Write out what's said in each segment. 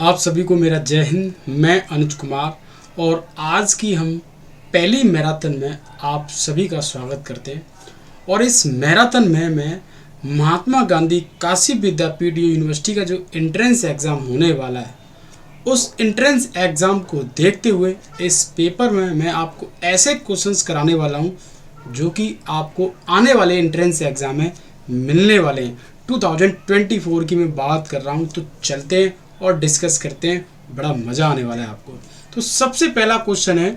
आप सभी को मेरा जय हिंद। मैं अनुज कुमार और आज की हम पहली मैराथन में आप सभी का स्वागत करते हैं। और इस मैराथन में मैं महात्मा गांधी काशी विद्यापीठ यूनिवर्सिटी का जो एंट्रेंस एग्ज़ाम होने वाला है, उस एंट्रेंस एग्ज़ाम को देखते हुए इस पेपर में मैं आपको ऐसे क्वेश्चंस कराने वाला हूं जो कि आपको आने वाले एंट्रेंस एग्ज़ाम में मिलने वाले हैं। 2024 की मैं बात कर रहा हूं। तो चलते हैं और डिस्कस करते हैं, बड़ा मज़ा आने वाला है आपको। तो सबसे पहला क्वेश्चन है,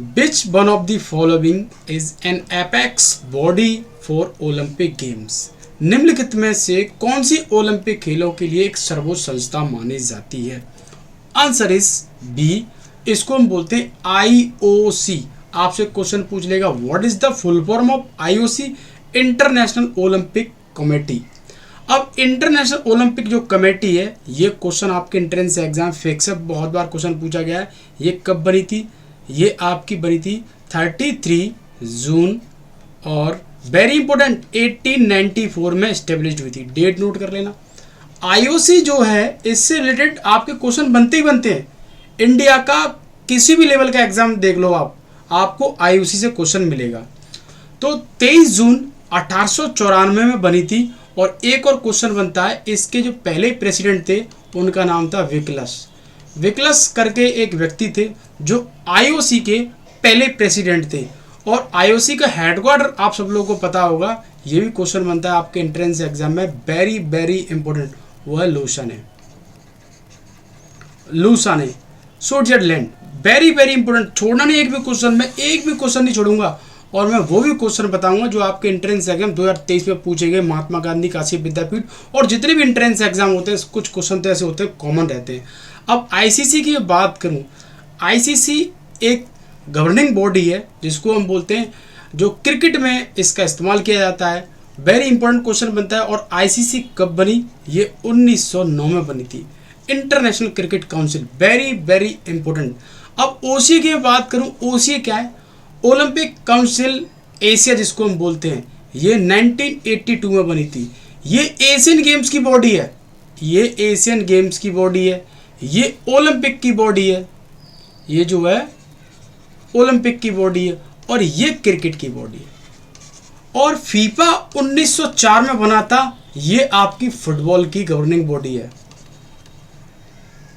which one of the following is an apex body for Olympic games. निम्नलिखित में से कौन सी ओलंपिक खेलों के लिए एक सर्वोच्च संस्था मानी जाती है? आंसर इज बी, इसको हम बोलते हैं आईओसी। आपसे क्वेश्चन पूछ लेगा what is the full form of IOC, international Olympic committee. अब इंटरनेशनल ओलंपिक जो कमेटी है, ये क्वेश्चन आपके एंट्रेंस एग्जाम फिक्स है, बहुत बार क्वेश्चन पूछा गया है। ये कब बनी थी? ये आपकी बनी थी 33 जून और वेरी इंपॉर्टेंट 1894 में स्टेब्लिश हुई थी। डेट नोट कर लेना। आईओसी जो है, इससे रिलेटेड आपके क्वेश्चन बनते ही बनते हैं। इंडिया का किसी भी लेवल का एग्जाम देख लो आपको आईओसी से क्वेश्चन मिलेगा। तो 23 जून 1894 में बनी थी। और एक और क्वेश्चन बनता है, इसके जो पहले प्रेसिडेंट थे उनका नाम था विकलस करके एक व्यक्ति थे जो आईओसी के पहले प्रेसिडेंट थे। और आईओसी का हेडक्वार्टर आप सब लोगों को पता होगा, ये भी क्वेश्चन बनता है आपके एंट्रेंस एग्जाम में, वेरी वेरी इंपॉर्टेंट, वो है लूसान है स्विट्जरलैंड। वेरी वेरी इंपॉर्टेंट, छोड़ना नहीं एक भी क्वेश्चन, मैं एक भी क्वेश्चन नहीं छोड़ूंगा। और मैं वो भी क्वेश्चन बताऊंगा जो आपके एंट्रेंस एग्जाम 2023 में पूछे गए, महात्मा गांधी काशी विद्यापीठ। और जितने भी एंट्रेंस एग्जाम होते हैं, कुछ क्वेश्चन तो ऐसे होते हैं कॉमन रहते हैं। अब आईसीसी की बात करूं, आईसीसी एक गवर्निंग बॉडी है जिसको हम बोलते हैं, जो क्रिकेट में इसका इस्तेमाल किया जाता है। वेरी इंपॉर्टेंट क्वेश्चन बनता है। और आईसीसी कब बनी? ये 1909 में बनी थी, international cricket council. Very very important. अब ओसीए की बात करूं, ओसीए क्या है? ओलंपिक काउंसिल एशिया जिसको हम बोलते हैं, ये 1982 में बनी थी। ये एशियन गेम्स की बॉडी है, ये एशियन गेम्स की बॉडी है, ये ओलंपिक की बॉडी है, ये जो है ओलंपिक की बॉडी है, और ये क्रिकेट की बॉडी है। और फीफा 1904 में बना था, ये आपकी फुटबॉल की गवर्निंग बॉडी है,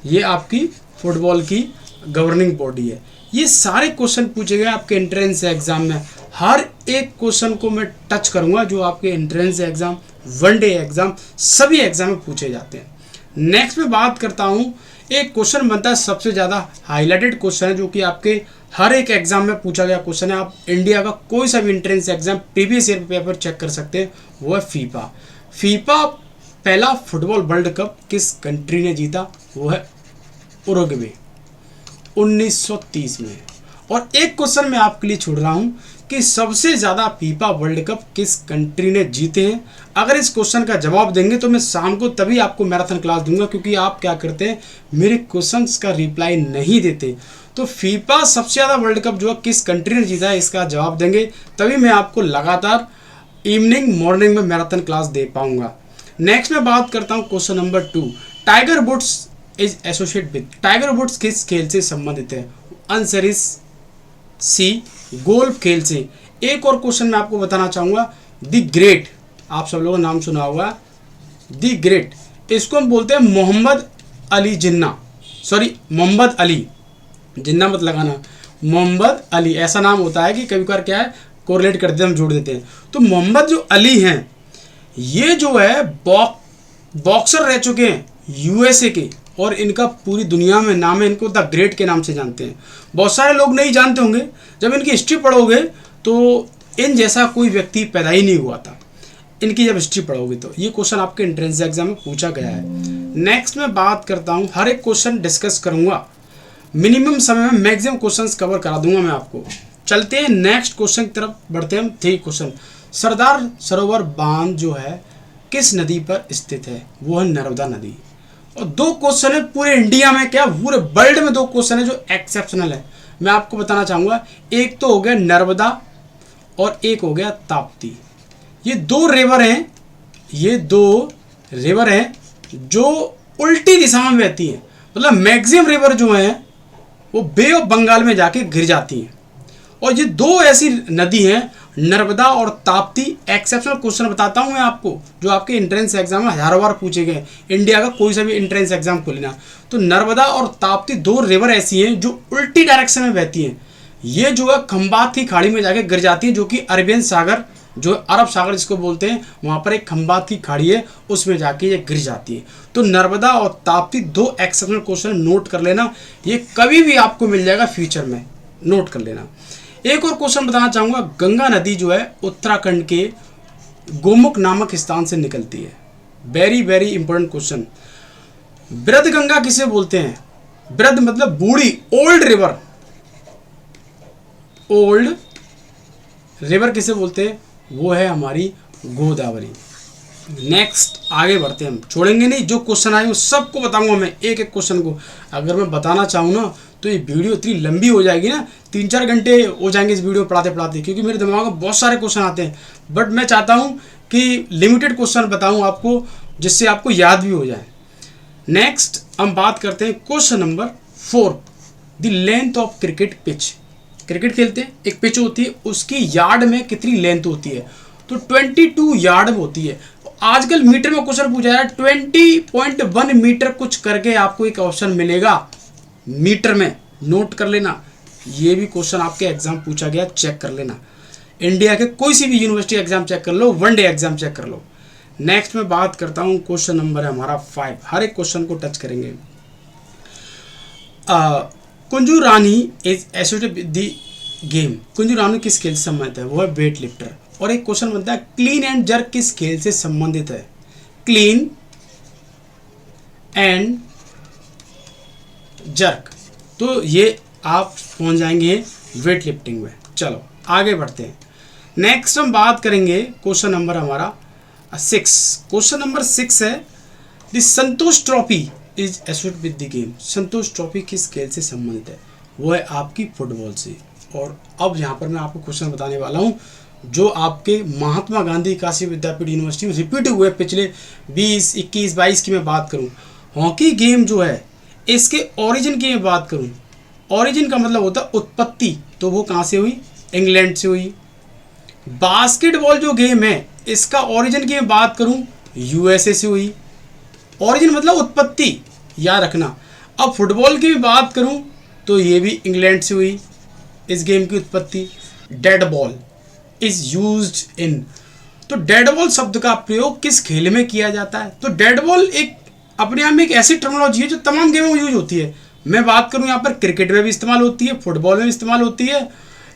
ये आपकी फुटबॉल की गवर्निंग बॉडी है। ये सारे क्वेश्चन पूछे गए आपके एंट्रेंस एग्जाम में। हर एक क्वेश्चन को मैं टच करूंगा जो आपके एंट्रेंस एग्जाम, वनडे एग्जाम, सभी एग्जाम में पूछे जाते हैं। नेक्स्ट में बात करता हूं, एक क्वेश्चन बनता है सबसे ज़्यादा हाईलाइटेड क्वेश्चन है, जो कि आपके हर एक एग्जाम में पूछा गया क्वेश्चन है। आप इंडिया का कोई सा भी entrance exam previous year paper check कर सकते हैं, वो है फीफा पहला फुटबॉल वर्ल्ड कप किस कंट्री ने जीता? वो है उरुग्वे, 1930 में। और एक क्वेश्चन मैं आपके लिए छोड़ रहा हूं कि सबसे ज़्यादा फीफा वर्ल्ड कप किस कंट्री ने जीते हैं। अगर इस क्वेश्चन का जवाब देंगे तो मैं शाम को तभी आपको मैराथन क्लास दूंगा, क्योंकि आप क्या करते हैं, मेरे क्वेश्चंस का रिप्लाई नहीं देते। तो फीफा सबसे ज़्यादा वर्ल्ड कप जो है किस कंट्री ने जीता है, इसका जवाब देंगे तभी मैं आपको लगातार इवनिंग मॉर्निंग में मैराथन क्लास दे पाऊंगा। नेक्स्ट में बात करता हूँ question number 2, Tiger Woods is associate with. Tiger Woods किस खेल से संबंधित है? आंसर इज सी, गोल्फ खेल से। एक और क्वेश्चन मैं आपको बताना चाहूंगा, द ग्रेट, आप सब लोगों ने नाम सुना होगा, द ग्रेट, इसको हम बोलते हैं मोहम्मद अली जिन्ना। सॉरी, मोहम्मद अली जिन्ना मत लगाना, मोहम्मद अली ऐसा नाम होता है कि कभी कभार क्या है, कोरिलेट करते हैं, हम जोड़ देते हैं। तो मोहम्मद जो अली हैं, ये जो है बॉक्सर रह चुके हैं यूएसए के, और इनका पूरी दुनिया में नाम है, इनको द ग्रेट के नाम से जानते हैं। बहुत सारे लोग नहीं जानते होंगे, जब इनकी हिस्ट्री पढ़ोगे तो इन जैसा कोई व्यक्ति पैदा ही नहीं हुआ था, इनकी जब हिस्ट्री पढ़ोगे तो। ये क्वेश्चन आपके एंट्रेंस एग्जाम में पूछा गया है। नेक्स्ट में बात करता हूँ, हर एक क्वेश्चन डिस्कस करूँगा, मिनिमम समय में मैक्सिमम क्वेश्चन कवर करा दूंगा मैं आपको। चलते हैं नेक्स्ट क्वेश्चन की तरफ बढ़ते हैं हम। 3 क्वेश्चन, सरदार सरोवर बांध जो है किस नदी पर स्थित है? वो है नर्मदा नदी। और 2 क्वेश्चन है पूरे इंडिया में, क्या पूरे वर्ल्ड में 2 क्वेश्चन है जो एक्सेप्शनल है, मैं आपको बताना चाहूँगा। एक तो हो गया नर्मदा और एक हो गया ताप्ती। ये 2 रिवर हैं, ये 2 रिवर हैं जो उल्टी दिशा में बहती हैं, मतलब मैक्सिमम रिवर जो है वो बे ऑफ बंगाल में जाके गिर जाती हैं। और ये दो ऐसी नदी हैं, नर्मदा और ताप्ती। एक्सेप्शनल क्वेश्चन बताता हूं मैं आपको, जो आपके एंट्रेंस एग्जाम में हजारों बार पूछे गए, इंडिया का कोई सा भी एंट्रेंस एग्जाम को लेना। तो नर्मदा और ताप्ती दो रिवर ऐसी हैं जो उल्टी डायरेक्शन में बहती हैं। ये जो है खंबात की खाड़ी में जाके गिर जाती है, जो कि अरबियन सागर, जो अरब सागर जिसको बोलते हैं, वहां पर एक खंबात की खाड़ी है, उसमें जाके ये गिर जाती है। तो नर्मदा और ताप्ती दो एक्सेप्शनल क्वेश्चन नोट कर लेना, ये कभी भी आपको मिल जाएगा फ्यूचर में, नोट कर लेना। एक और क्वेश्चन बताना चाहूंगा, गंगा नदी जो है उत्तराखंड के गोमुख नामक स्थान से निकलती है। Very very important question. वृद्ध गंगा किसे बोलते हैं? वृद्ध मतलब बूढ़ी, ओल्ड रिवर। ओल्ड रिवर किसे बोलते हैं? वो है हमारी गोदावरी। नेक्स्ट आगे बढ़ते हैं, हम छोड़ेंगे नहीं, जो क्वेश्चन आए वो सबको बताऊंगा मैं, एक एक क्वेश्चन को। अगर मैं बताना चाहूँ ना तो ये वीडियो इतनी लंबी हो जाएगी ना, 3-4 घंटे हो जाएंगे इस वीडियो पढ़ाते पढ़ाते, क्योंकि मेरे दिमाग में बहुत सारे क्वेश्चन आते हैं। बट मैं चाहता हूँ कि लिमिटेड क्वेश्चन बताऊँ आपको, जिससे आपको याद भी हो जाए। नेक्स्ट हम बात करते हैं question number 4, the length of cricket pitch. Cricket खेलते हैं, एक पिच होती है, उसकी यार्ड में कितनी लेंथ होती है? तो 22 यार्ड होती है। आजकल मीटर में क्वेश्चन पूछा जाए 20.1 मीटर कुछ करके आपको एक ऑप्शन मिलेगा मीटर में, नोट कर लेना। ये भी क्वेश्चन आपके एग्जाम पूछा गया, चेक कर लेना। इंडिया के कोई सी भी यूनिवर्सिटी एग्जाम चेक कर लो, वनडे एग्जाम चेक कर लो। नेक्स्ट में बात करता हूं, क्वेश्चन नंबर है हमारा 5, हर एक क्वेश्चन को टच करेंगे। Kunju Rani is associated with the game. Kunju Rani किस खेल से संबंधित है? वो है वेट लिफ्टर। और एक क्वेश्चन बनता है, क्लीन एंड जर्क किस खेल से संबंधित है? क्लीन एंड जर्क, तो ये आप पहुंच जाएंगे वेट लिफ्टिंग में। चलो आगे बढ़ते हैं। नेक्स्ट हम बात करेंगे क्वेश्चन नंबर हमारा 6। क्वेश्चन नंबर 6 है, the Santosh trophy is associated with the game. Santosh trophy किस खेल से संबंधित है? वो है आपकी फुटबॉल से। और अब यहाँ पर मैं आपको क्वेश्चन बताने वाला हूँ जो आपके महात्मा गांधी काशी विद्यापीठ यूनिवर्सिटी में रिपीट हुए पिछले 20, 21, 22 की मैं बात करूँ। हॉकी गेम जो है, इसके ओरिजिन की मैं बात करूँ, ओरिजिन का मतलब होता है उत्पत्ति, तो वो कहाँ से हुई? इंग्लैंड से हुई। बास्केटबॉल जो गेम है, इसका ओरिजिन की मैं बात करूँ, यूएसए से हुई। ओरिजिन मतलब उत्पत्ति, याद रखना। अब फुटबॉल की भी बात करूँ तो ये भी इंग्लैंड से हुई, इस गेम की उत्पत्ति। Dead ball is used in, तो डेड बॉल शब्द का प्रयोग किस खेल में किया जाता है? तो डेड बॉल एक अपने आप में एक ऐसी टर्मिनोलॉजी है जो तमाम गेमों में यूज होती है। मैं बात करूं यहाँ पर क्रिकेट में भी इस्तेमाल होती है, फुटबॉल में भी इस्तेमाल होती है,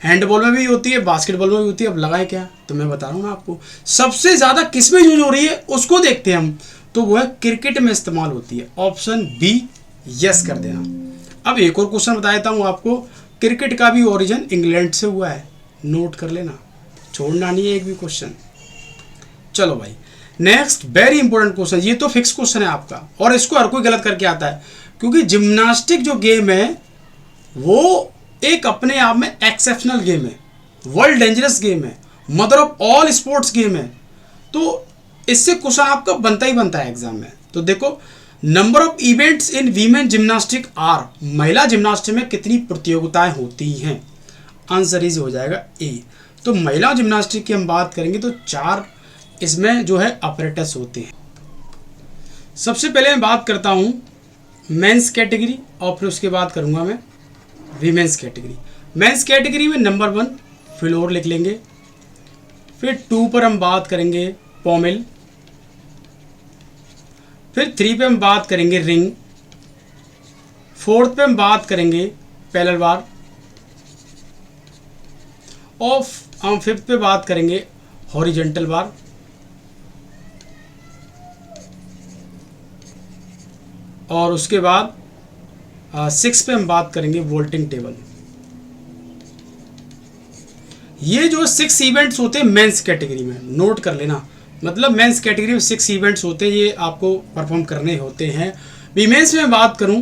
हैंडबॉल में भी होती है, बास्केटबॉल में भी होती है। अब लगाए क्या, तो मैं बता रहा हूँ ना आपको। सबसे ज़्यादा किस में यूज हो रही है उसको देखते हैं हम, तो वो है क्रिकेट में इस्तेमाल होती है। ऑप्शन बी यस कर देना। अब एक और क्वेश्चन बता देता हूँ आपको, क्रिकेट का भी ओरिजिन इंग्लैंड से हुआ है, नोट कर लेना, छोड़ना नहीं है एक भी क्वेश्चन। चलो भाई नेक्स्ट वेरी इंपॉर्टेंट क्वेश्चन, ये तो फिक्स क्वेश्चन है आपका, और इसको हर कोई गलत करके आता है, क्योंकि जिम्नास्टिक जो गेम है वो एक अपने आप में एक्सेप्शनल गेम है, वर्ल्ड डेंजरस गेम है, mother of all sports game है। तो इससे क्वेश्चन आपका बनता ही बनता है एग्जाम में। तो देखो, number of events in women gymnastic are, महिला जिम्नास्टिक में कितनी प्रतियोगिताएं होती हैं? आंसर इज हो जाएगा ए। तो महिला जिम्नास्टिक की हम बात करेंगे तो 4 इसमें जो है अपरेटस होते हैं। सबसे पहले मैं बात करता हूँ मेंस कैटेगरी, और फिर उसके बाद करूँगा मैं वीमेंस कैटेगरी। मेंस कैटेगरी में नंबर 1 फ्लोर लिख लेंगे, फिर 2 पर हम बात करेंगे पॉमेल, फिर 3 पे हम बात करेंगे रिंग, 4th पे हम बात करेंगे पैरेलल बार, और हम 5th पे बात करेंगे हॉरिजॉन्टल बार, और उसके बाद 6 पे हम बात करेंगे वोल्टिंग टेबल। ये जो 6 इवेंट्स होते हैं मेंस कैटेगरी में, नोट कर लेना, मतलब मेंस कैटेगरी में 6 इवेंट्स होते हैं, ये आपको परफॉर्म करने होते हैं। वीमेंस में बात करूं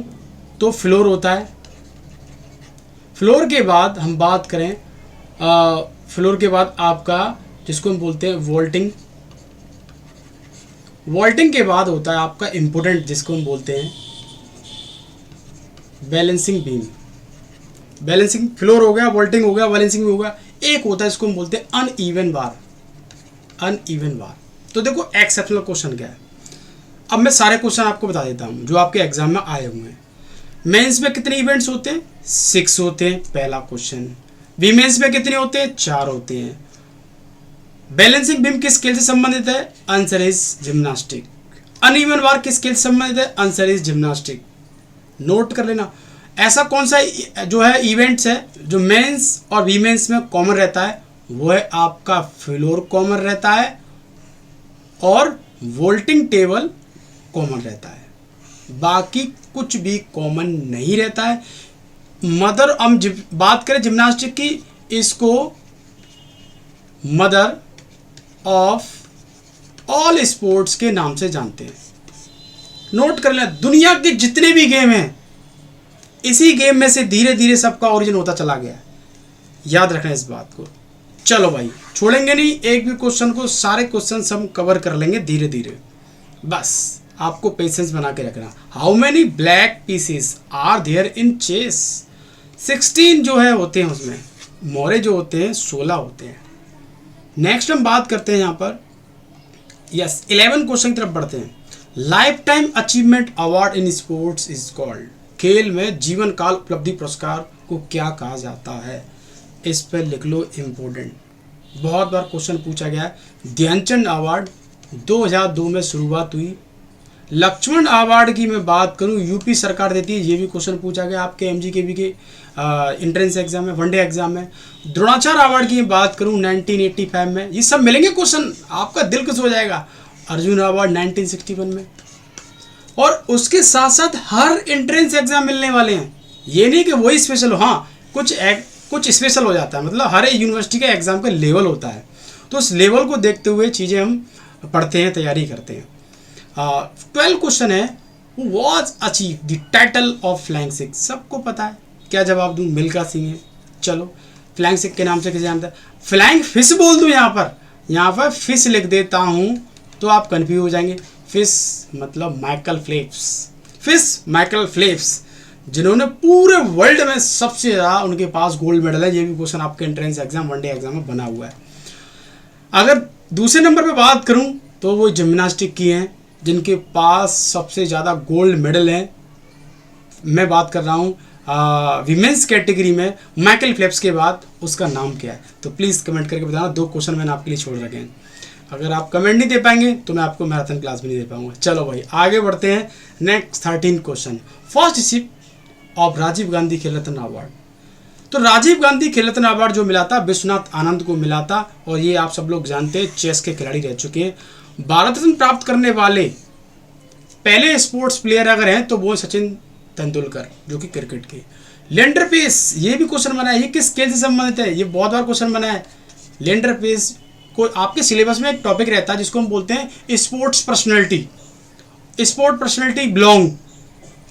तो फ्लोर होता है, फ्लोर के बाद हम बात करें फ्लोर के बाद आपका जिसको हम बोलते हैं वोल्टिंग, वॉल्टिंग के बाद होता है आपका इम्पोर्टेंट, जिसको हम बोलते हैं बैलेंसिंग बीम। बैलेंसिंग फ्लोर हो गया, वॉल्टिंग हो गया, बैलेंसिंग भी हो गया। एक होता है इसको हम बोलते हैं अनइवन बार। अनइवन बार। तो देखो एक्सेप्शनल क्वेश्चन क्या है। अब मैं सारे क्वेश्चन आपको बता देता हूँ जो आपके एग्जाम में आए हुए हैं। मेंस में कितने इवेंट्स होते हैं? 6 होते हैं, पहला क्वेश्चन। वीमेंस में कितने होते हैं? 4 होते हैं। बैलेंसिंग बीम किस स्केल से संबंधित है? Answer is gymnastic. अनइवन बार किस स्केल से संबंधित है? Answer is gymnastic. नोट कर लेना। ऐसा कौन सा जो है इवेंट्स है जो मेंस और वीमेंस में कॉमन रहता है? वो है आपका फ्लोर कॉमन रहता है और वोल्टिंग टेबल कॉमन रहता है, बाकी कुछ भी कॉमन नहीं रहता है। मदर, हम बात करें जिम्नास्टिक की, इसको मदर ऑफ ऑल स्पोर्ट्स के नाम से जानते हैं। नोट कर लें, दुनिया के जितने भी गेम हैं इसी गेम में से धीरे धीरे सबका ओरिजिन होता चला गया। याद रखना इस बात को। चलो भाई, छोड़ेंगे नहीं एक भी क्वेश्चन को, सारे क्वेश्चन हम कवर कर लेंगे धीरे धीरे। बस आपको पेशेंस बना के रखना। How many black pieces are there in chess? 16 जो है होते हैं, उसमें मोरे जो होते हैं 16 होते हैं। नेक्स्ट हम बात करते हैं यहाँ पर, यस 11 क्वेश्चन की तरफ बढ़ते हैं। Life time achievement award in sports is called. खेल में जीवन काल उपलब्धि पुरस्कार को क्या कहा जाता है? इस पर लिख लो इम्पोर्टेंट, बहुत बार क्वेश्चन पूछा गया है। ध्यानचंद अवार्ड 2002 में शुरुआत हुई। लक्ष्मण अवार्ड की मैं बात करूं, यूपी सरकार देती है, ये भी क्वेश्चन पूछा गया आपके MGKV के एंट्रेंस एग्जाम में, वनडे एग्जाम में। द्रोणाचार्य अवार्ड की बात करूं 1985 में। ये सब मिलेंगे क्वेश्चन, आपका दिल खुश हो जाएगा। अर्जुन अवार्ड 1961 में। और उसके साथ साथ हर एंट्रेंस एग्जाम मिलने वाले हैं, ये नहीं कि वही स्पेशल हो। हाँ, कुछ स्पेशल हो जाता है, मतलब हर यूनिवर्सिटी का एग्जाम का लेवल होता है, तो उस लेवल को देखते हुए चीज़ें हम पढ़ते हैं, तैयारी करते हैं। 12 क्वेश्चन है, was achieve the title of flying Sikh? सबको पता है, क्या जवाब दूं? मिल्खा सिंह है। चलो, फ्लाइंग सिख के नाम से किसे जानता है? फ्लाइंग फिश बोल दूं यहाँ पर फिश लिख देता हूं तो आप कन्फ्यूज हो जाएंगे। फिश मतलब Michael Phelps. Fish Michael Phelps, जिन्होंने पूरे वर्ल्ड में सबसे ज़्यादा, उनके पास गोल्ड मेडल है। ये भी क्वेश्चन आपके एंट्रेंस एग्जाम, वनडे एग्जाम में बना हुआ है। अगर दूसरे नंबर पे बात करूं तो वो जिम्नास्टिक की हैं, जिनके पास सबसे ज़्यादा गोल्ड मेडल हैं। मैं बात कर रहा हूँ विमेंस कैटेगरी में माइकल फेल्प्स के बाद उसका नाम क्या है? तो प्लीज़ कमेंट करके बताना। 2 क्वेश्चन मैंने आपके लिए छोड़ रखे हैं, अगर आप कमेंट नहीं दे पाएंगे तो मैं आपको मैराथन क्लास भी नहीं दे पाऊंगा। चलो भाई आगे बढ़ते हैं। Next 13 question, first receipt of Rajiv Gandhi Khel Ratna award. तो राजीव गांधी खेल रत्न अवार्ड जो मिला था विश्वनाथ आनंद को मिला था, और ये आप सब लोग जानते हैं चेस के खिलाड़ी रह चुके हैं। भारत रत्न प्राप्त करने वाले पहले स्पोर्ट्स प्लेयर अगर हैं तो वो सचिन तेंदुलकर, जो कि क्रिकेट के। लेंडर पेस, ये भी क्वेश्चन बना है, ये किस खेल से संबंधित है? ये बहुत बार क्वेश्चन बना है। लेंडर पेस को आपके सिलेबस में एक टॉपिक रहता है जिसको हम बोलते हैं sports personality, sport personality belong,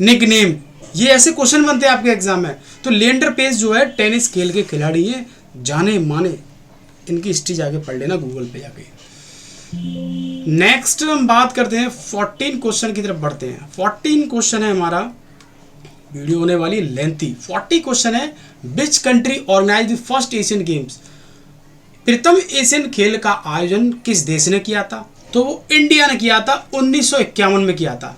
nickname, ये ऐसे क्वेश्चन बनते हैं आपके एग्जाम में। तो लिएंडर पेस जो है टेनिस खेल के खिलाड़ी हैं, जाने माने। इनकी हिस्ट्री जाके पढ़ लेना गूगल पे जाके। नेक्स्ट हम बात करते हैं 14 क्वेश्चन की तरफ बढ़ते हैं। 14 क्वेश्चन है हमारा, वीडियो होने वाली लेंथी। 40 क्वेश्चन है, which country organize the first Asian games? प्रथम एशियन खेल का आयोजन किस देश ने किया था? तो वो इंडिया ने किया था, 1951 में किया था।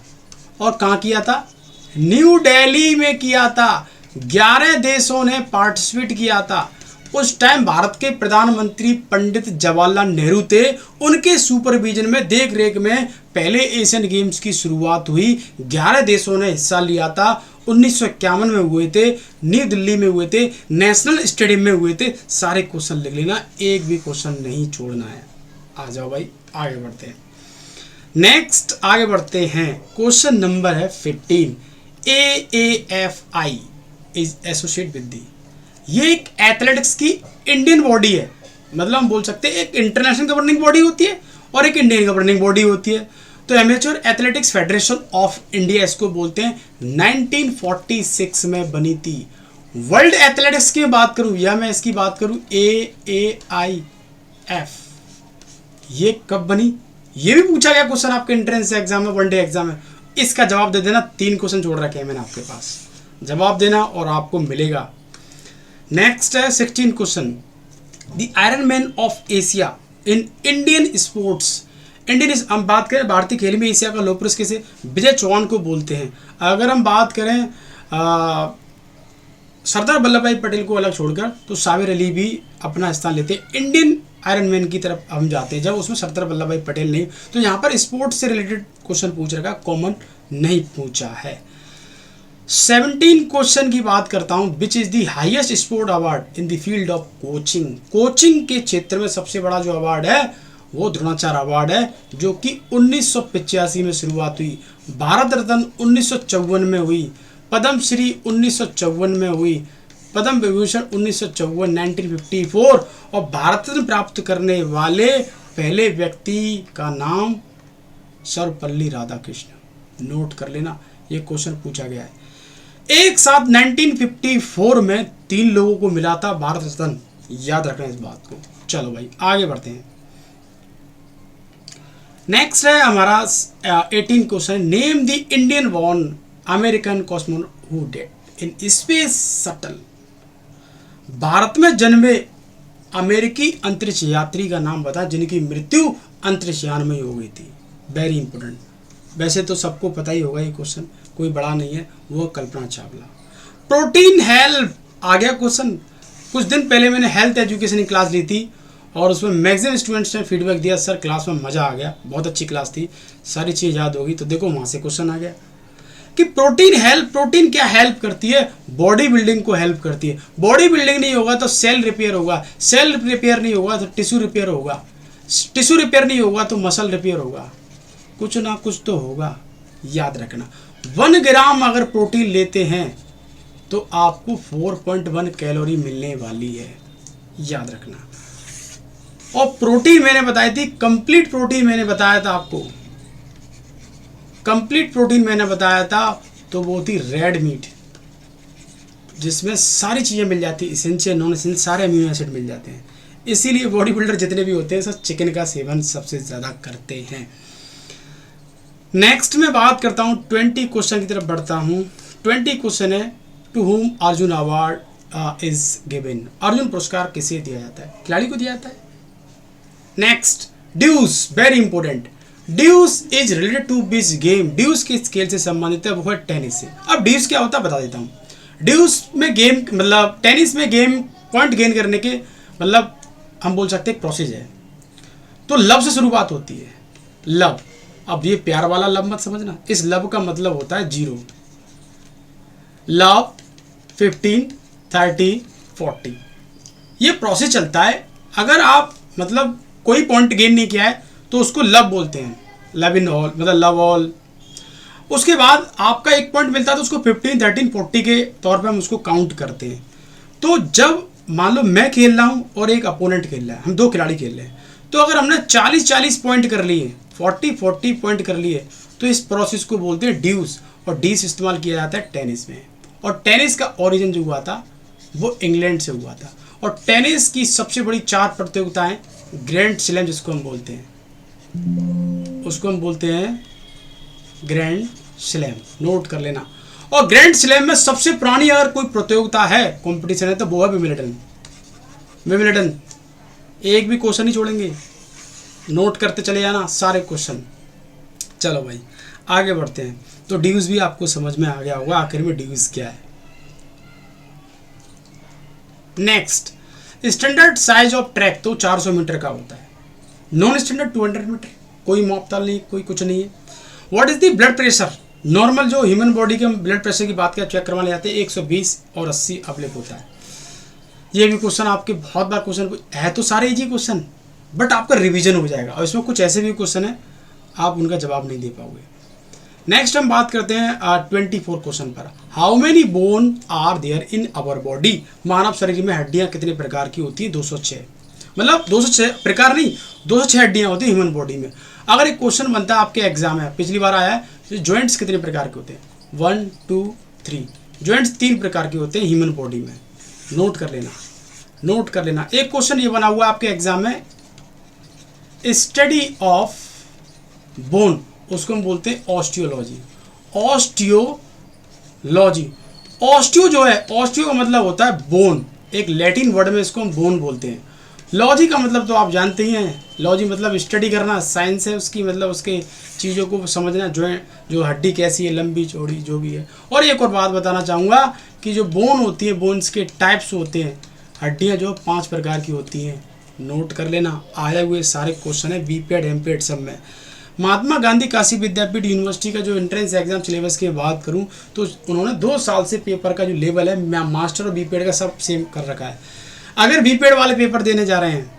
और कहाँ किया था? न्यू दिल्ली में किया था। 11 देशों ने पार्टिसिपेट किया था। उस टाइम भारत के प्रधानमंत्री पंडित जवाहरलाल नेहरू थे, उनके सुपरविजन में, देख रेख में पहले एशियन गेम्स की शुरुआत हुई। 11 देशों ने हिस्सा लिया था। 1951 में हुए थे, न्यू दिल्ली में हुए थे, नेशनल स्टेडियम में हुए थे। सारे क्वेश्चन लिख लेना, एक भी क्वेश्चन नहीं छोड़ना है। आ जाओ भाई आगे बढ़ते हैं। नेक्स्ट आगे बढ़ते हैं, क्वेश्चन नंबर है 15। AAFI is associate with the, ये एक एथलेटिक्स की इंडियन बॉडी है। मतलब हम बोल सकते हैं एक इंटरनेशनल गवर्निंग बॉडी होती है और एक इंडियन गवर्निंग बॉडी होती है। तो amateur athletics federation of India इसको बोलते हैं। 1946 में बनी थी। वर्ल्ड एथलेटिक्स की बात करूं या मैं इसकी बात करूं AAIF, ये कब बनी? ये भी पूछा गया क्वेश्चन आपके एंट्रेंस एग्जाम में, वनडे एग्जाम में। इसका जवाब दे देना, 3 क्वेश्चन छोड़ रखे हैं मैंने आपके पास, जवाब देना और आपको मिलेगा। नेक्स्ट है 16 question, the iron man of Asia in Indian sports. हम बात करें भारतीय खेल में एशिया का लौह पुरुष किसे, विजय चौहान को बोलते हैं। अगर हम बात करें सरदार वल्लभ भाई पटेल को अलग छोड़कर, तो साबिर अली भी अपना स्थान लेते हैं। इंडियन आयरन मैन की तरफ हम जाते हैं जब उसमें सरदार वल्लभ भाई पटेल नहीं, तो यहाँ पर स्पोर्ट्स से रिलेटेड क्वेश्चन पूछ रखा, कॉमन नहीं पूछा है। 17 क्वेश्चन की बात करता हूं, which is the highest sport award in the field of coaching. Coaching के क्षेत्र में सबसे बड़ा जो अवार्ड है वो द्रोणाचार्य अवार्ड है, जो कि 1985 में शुरुआत हुई। भारत रत्न 1954 में हुई, पद्म श्री 1954 में हुई, पद्म विभूषण 1954 और भारत रत्न प्राप्त करने वाले पहले व्यक्ति का नाम सर्वपल्ली राधाकृष्ण। नोट कर लेना, ये क्वेश्चन पूछा गया है। एक साथ 1954 में 3 लोगों को मिला था भारत रत्न, याद रखना इस बात को। चलो भाई आगे बढ़ते हैं। नेक्स्ट है हमारा 18 question, name the Indian born American cosmonaut who dead in space shuttle. Bharat में जन्मे अमेरिकी अंतरिक्ष यात्री का नाम बता जिनकी मृत्यु अंतरिक्ष यान में हो गई थी। वेरी इंपॉर्टेंट, वैसे तो सबको पता ही होगा ये क्वेश्चन, कोई बड़ा नहीं है, वो कल्पना चावला। प्रोटीन हेल्थ आ गया क्वेश्चन। कुछ दिन पहले मैंने हेल्थ एजुकेशन की क्लास ली थी और उसमें मैक्सिमम स्टूडेंट्स ने फीडबैक दिया, सर क्लास में मज़ा आ गया, बहुत अच्छी क्लास थी, सारी चीज़ याद होगी। तो देखो वहाँ से क्वेश्चन आ गया कि प्रोटीन क्या हेल्प करती है, बॉडी बिल्डिंग को हेल्प करती है। बॉडी बिल्डिंग नहीं होगा तो सेल रिपेयर होगा, सेल रिपेयर नहीं होगा तो टिश्यू रिपेयर होगा, टिश्यू रिपेयर नहीं होगा तो मसल रिपेयर होगा, कुछ ना कुछ तो होगा, याद रखना। 1 ग्राम अगर प्रोटीन लेते हैं तो आपको 4.1 कैलोरी मिलने वाली है, याद रखना। और प्रोटीन मैंने बताई थी, कंप्लीट प्रोटीन मैंने बताया था आपको, कंप्लीट प्रोटीन मैंने बताया था, तो वो थी रेड मीट, जिसमें सारी चीज़ें मिल जाती है, इसेंशियल नॉन इसेंशियल सारे अमीनो एसिड मिल जाते हैं। इसीलिए बॉडी बिल्डर जितने भी होते हैं सब चिकन का सेवन सबसे ज़्यादा करते हैं। नेक्स्ट मैं बात करता हूँ 20 क्वेश्चन की तरफ बढ़ता हूँ। 20 क्वेश्चन है, to whom Arjun award is given. Arjun पुरस्कार किसे दिया जाता है, खिलाड़ी को दिया जाता है। Next deuce, very important, deuce is related to which game. Deuce किस खेल से संबंधित है, वो है टेनिस से। अब ड्यूस क्या होता है बता देता हूँ। ड्यूस में गेम मतलब टेनिस में गेम पॉइंट गेन करने के मतलब हम बोल सकते हैं प्रोसेस है। तो लव से शुरुआत होती है, लव। अब ये प्यार वाला लव मत समझना, इस लव का मतलब होता है 0। लव 15, 30, 40 ये प्रोसेस चलता है। अगर आप मतलब कोई पॉइंट गेन नहीं किया है तो उसको लव बोलते हैं, लव इन ऑल मतलब लव ऑल। उसके बाद आपका एक पॉइंट मिलता है तो उसको 15, 13, 40 के तौर पे हम उसको काउंट करते हैं। तो जब मान लो मैं खेल रहा हूँ और एक अपोनेंट खेल रहा है, हम 2 खिलाड़ी खेल रहे हैं, तो अगर हमने 40 पॉइंट कर लिए, 40 पॉइंट कर लिए, तो इस प्रोसेस को बोलते हैं ड्यूस। और ड्यूस इस्तेमाल किया जाता है टेनिस में। और टेनिस का ओरिजिन जो हुआ था वो इंग्लैंड से हुआ था। और टेनिस की सबसे बड़ी 4 प्रतियोगिताएं, ग्रैंड स्लैम जिसको हम बोलते हैं, उसको हम बोलते हैं ग्रैंड स्लैम, नोट कर लेना। और ग्रैंड स्लैम में सबसे पुरानी अगर कोई प्रतियोगिता है, कंपटीशन है, तो वो है विंबलडन। विंबलडन, एक भी क्वेश्चन नहीं छोड़ेंगे, नोट करते चले जाना सारे क्वेश्चन। चलो भाई आगे बढ़ते हैं। तो ड्यूस भी आपको समझ में आ गया होगा आखिर में ड्यूस क्या है। Next, standard size of track तो 400 मीटर का होता है, नॉन स्टैंडर्ड 200 मीटर, कोई मापताल नहीं, कोई कुछ नहीं है। What is the blood pressure, normal जो ह्यूमन बॉडी के ब्लड प्रेशर की बात किया चेक करवाने जाते हैं 120 और 80 अवेलेबल होता है। ये भी क्वेश्चन आपके बहुत बार क्वेश्चन है, तो सारे इजी क्वेश्चन, बट आपका रिवीजन हो जाएगा। और इसमें कुछ ऐसे भी क्वेश्चन है आप उनका जवाब नहीं दे पाओगे। नेक्स्ट हम बात करते हैं 24 क्वेश्चन पर, how many bone are there in our body. मानव शरीर में हड्डियां कितने प्रकार की होती हैं, 206, मतलब 206 प्रकार नहीं, 206 हड्डियां होती हैं ह्यूमन बॉडी में। अगर एक क्वेश्चन बनता है आपके एग्जाम में, पिछली बार आया है, तो जॉइंट्स कितने प्रकार के होते हैं, 1, 2, 3 जॉइंट्स 3 प्रकार के होते हैं ह्यूमन बॉडी में, नोट कर लेना, नोट कर लेना। एक क्वेश्चन ये बना हुआ है आपके एग्जाम में, स्टडी ऑफ बोन, उसको हम बोलते हैं ऑस्टियोलॉजी। ऑस्टियोलॉजी, ऑस्टियो जो है, ऑस्टियो का मतलब होता है बोन, एक लैटिन वर्ड में इसको हम बोन बोलते हैं। लॉजी का मतलब तो आप जानते ही हैं, लॉजी मतलब स्टडी करना, साइंस है उसकी, मतलब उसके चीज़ों को समझना, जो हड्डी कैसी है, लंबी चौड़ी जो भी है। और एक और बात बताना चाहूँगा कि जो बोन होती है, बोन्स के टाइप्स होते हैं, हड्डियाँ जो 5 प्रकार की होती हैं, नोट कर लेना। आए हुए सारे क्वेश्चन है बीपीएड एमपीएड सब में। महात्मा गांधी काशी विद्यापीठ यूनिवर्सिटी का जो एंट्रेंस एग्जाम सिलेबस की बात करूं तो उन्होंने 2 साल से पेपर का जो लेवल है मास्टर और बीपीएड का सब सेम कर रखा है। अगर बीपीएड वाले पेपर देने जा रहे हैं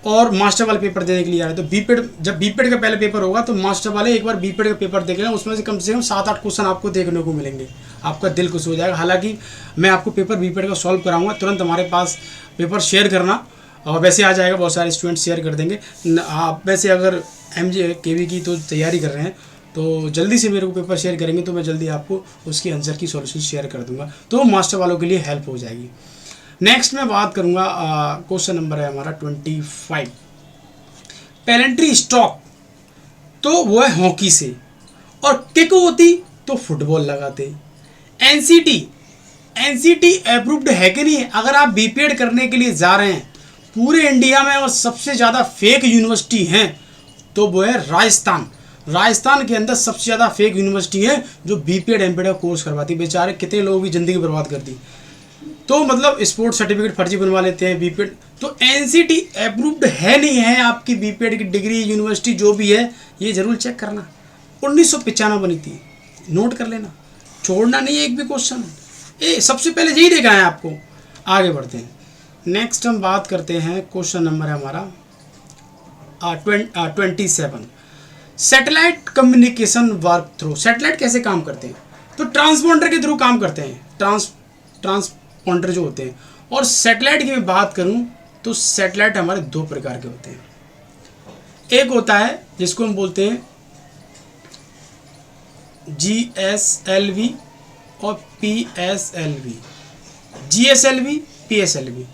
और मास्टर वाले पेपर देने के लिए जा रहे हैं तो बीपीएड, जब बीपीएड का पहले पेपर होगा तो मास्टर वाले एक बार बीपीएड का पेपर देख लेना, उसमें से कम 7-8 क्वेश्चन आपको देखने को मिलेंगे, आपका दिल खुश हो जाएगा। हालांकि मैं आपको पेपर बीपीएड का सॉल्व कराऊंगा, तुरंत हमारे पास पेपर शेयर करना, और वैसे आ जाएगा, बहुत सारे स्टूडेंट शेयर कर देंगे। आप वैसे अगर MJ/KV की तो तैयारी कर रहे हैं तो जल्दी से मेरे को पेपर शेयर करेंगे तो मैं जल्दी आपको उसकी आंसर की सॉल्यूशन शेयर कर दूंगा, तो मास्टर वालों के लिए हेल्प हो जाएगी। नेक्स्ट मैं बात करूंगा, क्वेश्चन नंबर है हमारा 25। पेलेंट्री स्टॉक तो वो है हॉकी से, और किक होती तो फुटबॉल लगाते। एनसीटी अप्रूव्ड है कि नहीं? अगर आप बीपीएड करने के लिए जा रहे हैं पूरे इंडिया में और सबसे ज़्यादा फेक यूनिवर्सिटी हैं तो वो है राजस्थान के अंदर सबसे ज़्यादा फेक यूनिवर्सिटी है जो बीपीएड एमपीएड का कोर्स करवाती। बेचारे कितने लोगों की ज़िंदगी बर्बाद कर दी। तो मतलब स्पोर्ट्स सर्टिफिकेट फर्जी बनवा लेते हैं बीपीएड। तो एनसीटी अप्रूव्ड है नहीं है आपकी बीपीएड की डिग्री, यूनिवर्सिटी जो भी है, ये जरूर चेक करना। 1995 बनी थी, नोट कर लेना, छोड़ना नहीं है एक भी क्वेश्चन। सबसे पहले यही देखा है आपको। आगे बढ़ते हैं, नेक्स्ट हम बात करते हैं, क्वेश्चन नंबर है हमारा 27। Satellite communication work through. Satellite कैसे काम करते हैं? तो ट्रांसपॉन्डर के थ्रू काम करते हैं, ट्रांसपॉन्डर जो होते हैं। और सैटेलाइट की मैं बात करूं तो सैटेलाइट हमारे 2 प्रकार के होते हैं। एक होता है जिसको हम बोलते हैं GSLV और PSLV। GSLV, PSLV।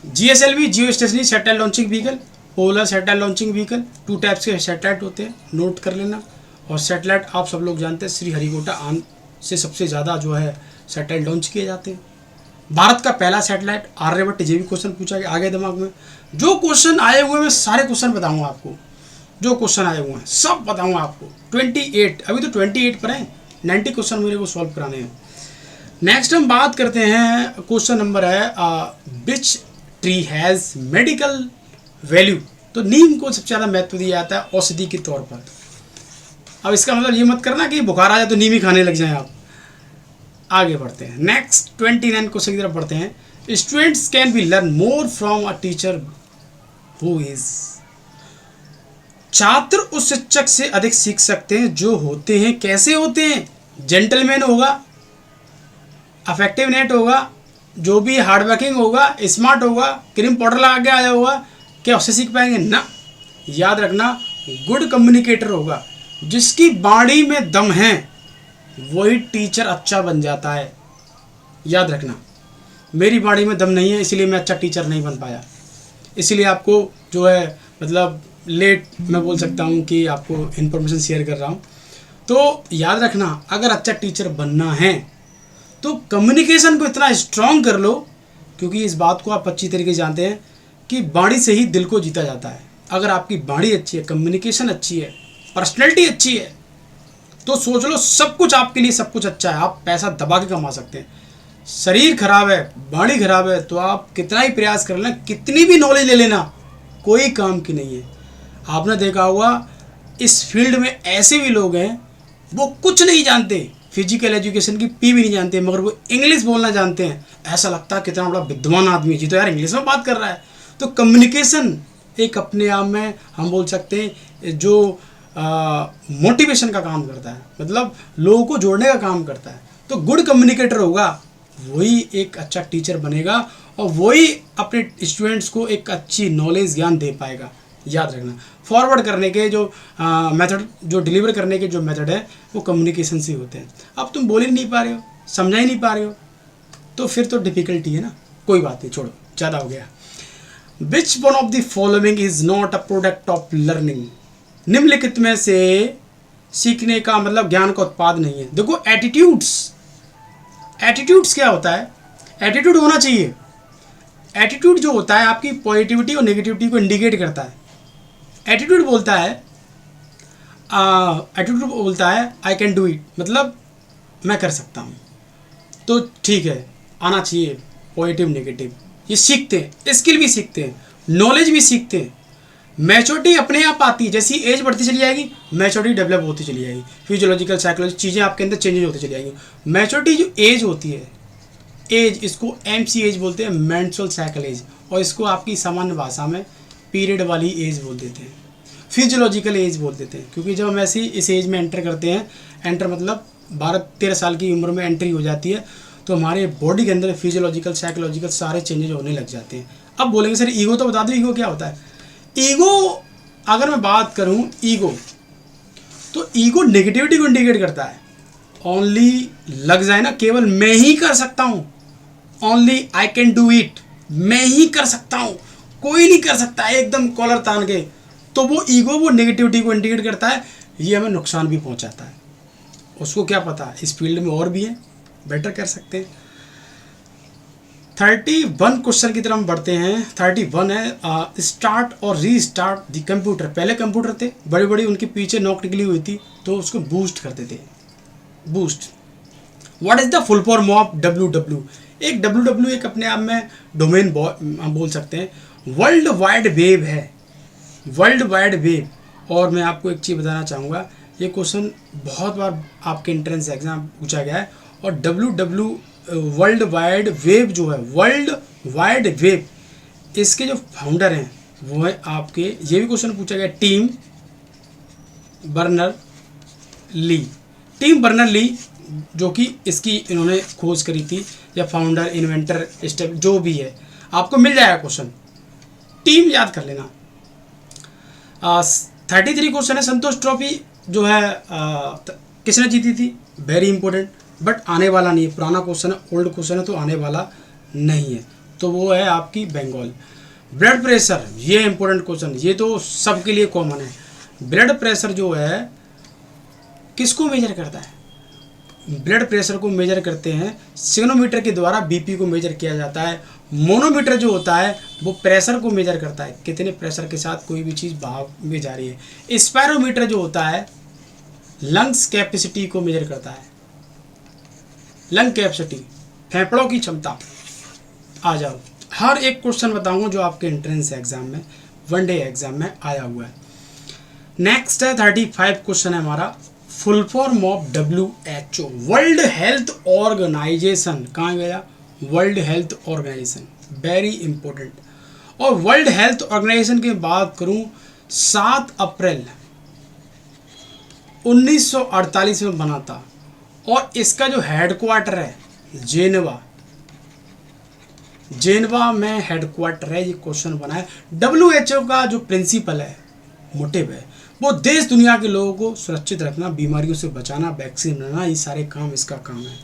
GSLV जियो stationery satellite launching vehicle, polar satellite launching vehicle. 2 types के सैटेलाइट होते हैं, नोट कर लेना। और सैटेलाइट आप सब लोग जानते हैं, श्रीहरिकोटा से सबसे ज़्यादा जो है सैटेलाइट लॉन्च किए जाते हैं। भारत का पहला सैटेलाइट आर्यभट्ट। ये भी क्वेश्चन पूछा गया आगे दिमाग में। जो क्वेश्चन आए हुए मैं सारे क्वेश्चन बताऊंगा आपको, जो क्वेश्चन आए हुए हैं सब बताऊंगा आपको। 28, अभी तो 28 पर हैं, 90 क्वेश्चन मेरे को सॉल्व कराने हैं। नेक्स्ट हम बात करते हैं, क्वेश्चन नंबर है which tree has medical value. तो नीम को सबसे ज़्यादा महत्व दिया जाता है औषधि के तौर पर। अब इसका मतलब ये मत करना कि बुखार आ जाए तो नीम ही खाने लग जाएं आप। आगे बढ़ते हैं, नेक्स्ट 29 क्वेश्चन की तरफ बढ़ते हैं। Students can be learn more from a teacher who is. छात्र उस शिक्षक से अधिक सीख सकते हैं जो होते हैं, कैसे होते हैं? जेंटलमैन होगा, अफेक्टिव नेट होगा, जो भी हार्डवर्किंग होगा, स्मार्ट होगा, क्रीम पाउडर लगा के आया होगा, क्या उससे सीख पाएंगे? ना। याद रखना, गुड कम्युनिकेटर होगा, जिसकी बाणी में दम है वही टीचर अच्छा बन जाता है। याद रखना, मेरी बाणी में दम नहीं है इसलिए मैं अच्छा टीचर नहीं बन पाया, इसलिए आपको जो है मतलब लेट मैं बोल सकता हूँ कि आपको इन्फॉर्मेशन शेयर कर रहा हूँ। तो याद रखना, अगर अच्छा टीचर बनना है तो कम्युनिकेशन को इतना स्ट्रांग कर लो, क्योंकि इस बात को आप अच्छी तरीके से जानते हैं कि बाणी से ही दिल को जीता जाता है। अगर आपकी बाणी अच्छी है, कम्युनिकेशन अच्छी है, पर्सनैलिटी अच्छी है, तो सोच लो सब कुछ आपके लिए सब कुछ अच्छा है। आप पैसा दबा के कमा सकते हैं। शरीर खराब है, बाणी खराब है, तो आप कितना ही प्रयास कर लेना, कितनी भी नॉलेज ले लेना, कोई काम की नहीं है। आपने देखा होगा इस फील्ड में ऐसे भी लोग हैं वो कुछ नहीं जानते, फिजिकल एजुकेशन की पी भी नहीं जानते, मगर वो इंग्लिश बोलना जानते हैं। ऐसा लगता है कितना बड़ा विद्वान आदमी जी, तो यार इंग्लिश में बात कर रहा है। तो कम्युनिकेशन एक अपने आप में हम बोल सकते हैं जो मोटिवेशन का काम करता है, मतलब लोगों को जोड़ने का काम करता है। तो गुड कम्युनिकेटर होगा वही एक अच्छा टीचर बनेगा और वही अपने स्टूडेंट्स को एक अच्छी नॉलेज ज्ञान दे पाएगा। याद रखना, फॉरवर्ड करने के जो मेथड, जो डिलीवर करने के जो मेथड है वो कम्युनिकेशन से होते हैं। अब तुम बोल ही नहीं पा रहे हो, समझा ही नहीं पा रहे हो, तो फिर तो डिफ़िकल्टी है ना। कोई बात नहीं, छोड़ो, ज़्यादा हो गया। Which one of the following is not a product of learning. निम्नलिखित में से सीखने का मतलब ज्ञान का उत्पाद नहीं है। देखो एटीट्यूड्स क्या होता है, एटीट्यूड होना चाहिए। एटीट्यूड जो होता है आपकी पॉजिटिविटी और नेगेटिविटी को इंडिकेट करता है। एटीट्यूड बोलता है आई कैन डू इट, मतलब मैं कर सकता हूँ, तो ठीक है, आना चाहिए पॉजिटिव नेगेटिव। ये सीखते हैं, स्किल भी सीखते हैं, नॉलेज भी सीखते हैं। मैच्योरिटी अपने आप आती है, जैसी एज बढ़ती चली जाएगी मैच्योरिटी डेवलप होती चली जाएगी। फिजियोलॉजिकल साइकोलॉजी चीज़ें आपके अंदर चेंजेज होती चली जाएंगी। मैच्योरिटी जो एज होती है, एज, इसको MC एज बोलते हैं, मेंस्ट्रुअल साइकिल एज, और इसको आपकी सामान्य भाषा में पीरियड वाली एज बोल देते हैं, फिजियोलॉजिकल एज बोल देते हैं। क्योंकि जब हम ऐसी इस एज में एंटर करते हैं, एंटर मतलब 12-13 साल की उम्र में एंट्री हो जाती है, तो हमारे बॉडी के अंदर फिजियोलॉजिकल साइकोलॉजिकल सारे चेंजेज होने लग जाते हैं। अब बोलेंगे सर ईगो तो बता दो, ईगो क्या होता है। ईगो, अगर मैं बात करूं ईगो, तो ईगो नेगेटिविटी को इंडिकेट करता है। ओनली लग जाए ना, केवल मैं ही कर सकता हूं, only I can do it, मैं ही कर सकता हूं, कोई नहीं कर सकता, एकदम कॉलर तान के, तो वो ईगो वो नेगेटिविटी को इंडिकेट करता है। ये हमें नुकसान भी पहुंचाता है। उसको क्या पता इस फील्ड में और भी है, बेटर कर सकते हैं। 31 क्वेश्चन की तरफ हम बढ़ते हैं। 31 है स्टार्ट और रीस्टार्ट द कंप्यूटर। पहले कंप्यूटर थे बड़ी बड़ी, उनके पीछे नोक निकली हुई थी, तो उसको बूस्ट करते थे। Boost, what is the full form of WW। एक WW एक अपने आप में डोमेन हम बोल सकते हैं, वर्ल्ड वाइड वेब है, वर्ल्ड वाइड वेब। और मैं आपको एक चीज़ बताना चाहूँगा, ये क्वेश्चन बहुत बार आपके एंट्रेंस एग्जाम पूछा गया है। और WW वर्ल्ड वाइड वेब जो है, वर्ल्ड वाइड वेब, इसके जो फाउंडर हैं वो है आपके, ये भी क्वेश्चन पूछा गया, टिम बर्नर ली, जो कि इसकी इन्होंने खोज करी थी, या फाउंडर, इन्वेंटर, स्टेप जो भी है, आपको मिल जाएगा क्वेश्चन, टीम याद कर लेना। 33 क्वेश्चन है, संतोष ट्रॉफी जो है किसने जीती थी, वेरी इंपॉर्टेंट, बट आने वाला नहीं है, पुराना क्वेश्चन है, ओल्ड क्वेश्चन है, तो आने वाला नहीं है, तो वो है आपकी बंगाल। ब्लड प्रेशर, ये इंपॉर्टेंट क्वेश्चन, ये तो सबके लिए कॉमन है। ब्लड प्रेशर जो है किसको मेजर करता है, ब्लड प्रेशर को मेजर करते हैं सिग्नोमीटर के द्वारा, BP को मेजर किया जाता है। मोनोमीटर जो होता है वो प्रेशर को मेजर करता है, कितने प्रेशर के साथ कोई भी चीज़ बहाव में जा रही है। स्पायरोमीटर जो होता है लंग्स कैपेसिटी को मेजर करता है, लंग कैपेसिटी, फेफड़ों की क्षमता। आ जाओ, हर एक क्वेश्चन बताऊंगा जो आपके एंट्रेंस एग्जाम में, वनडे एग्जाम में आया हुआ है। नेक्स्ट है 35 क्वेश्चन है हमारा, full form of WHO, world health organization. कहाँ गया, world health organization, very important. और वर्ल्ड हेल्थ ऑर्गेनाइजेशन की बात करूं, 7 अप्रैल 1948 में बना था, और इसका जो हेडक्वार्टर है जेनेवा में हेडक्वार्टर है। ये क्वेश्चन बना है। WHO का जो प्रिंसिपल है, मोटिव है, वो देश दुनिया के लोगों को सुरक्षित रखना, बीमारियों से बचाना, वैक्सीन बनाना, ये सारे काम इसका काम है।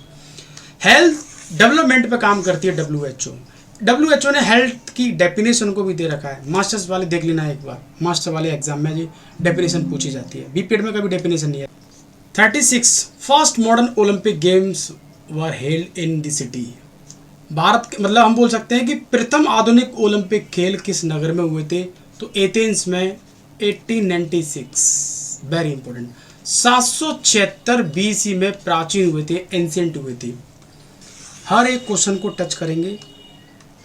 हेल्थ डेवलपमेंट पे काम करती है WHO ने हेल्थ की डेफिनेशन को भी दे रखा है। मास्टर्स वाले देख लेना एक बार, मास्टर वाले एग्जाम में ये डेफिनेशन पूछी जाती है, बीपीएड में कभी डेफिनेशन नहीं है। 36 first modern Olympic games were held in the city. Bharat मतलब हम बोल सकते हैं कि प्रथम आधुनिक ओलंपिक खेल किस नगर में हुए थे, तो एथेंस में 1896, वेरी इंपॉर्टेंट। 776 BC में प्राचीन हुए थे, एंशिएंट हुए थे। हर एक क्वेश्चन को टच करेंगे।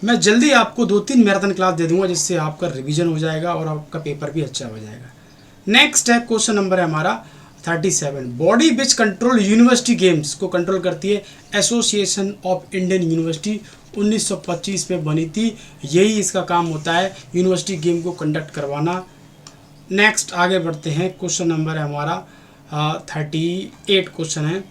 मैं जल्दी आपको 2-3 मैराथन क्लास दे दूंगा, जिससे आपका रिवीजन हो जाएगा और आपका पेपर भी अच्छा हो जाएगा। नेक्स्ट है क्वेश्चन नंबर है हमारा 37, body which control university games को कंट्रोल करती है, एसोसिएशन ऑफ इंडियन यूनिवर्सिटी 1925 में बनी थी। यही इसका काम होता है, यूनिवर्सिटी गेम को कंडक्ट करवाना। नेक्स्ट आगे बढ़ते हैं, क्वेश्चन नंबर है हमारा 38 क्वेश्चन है।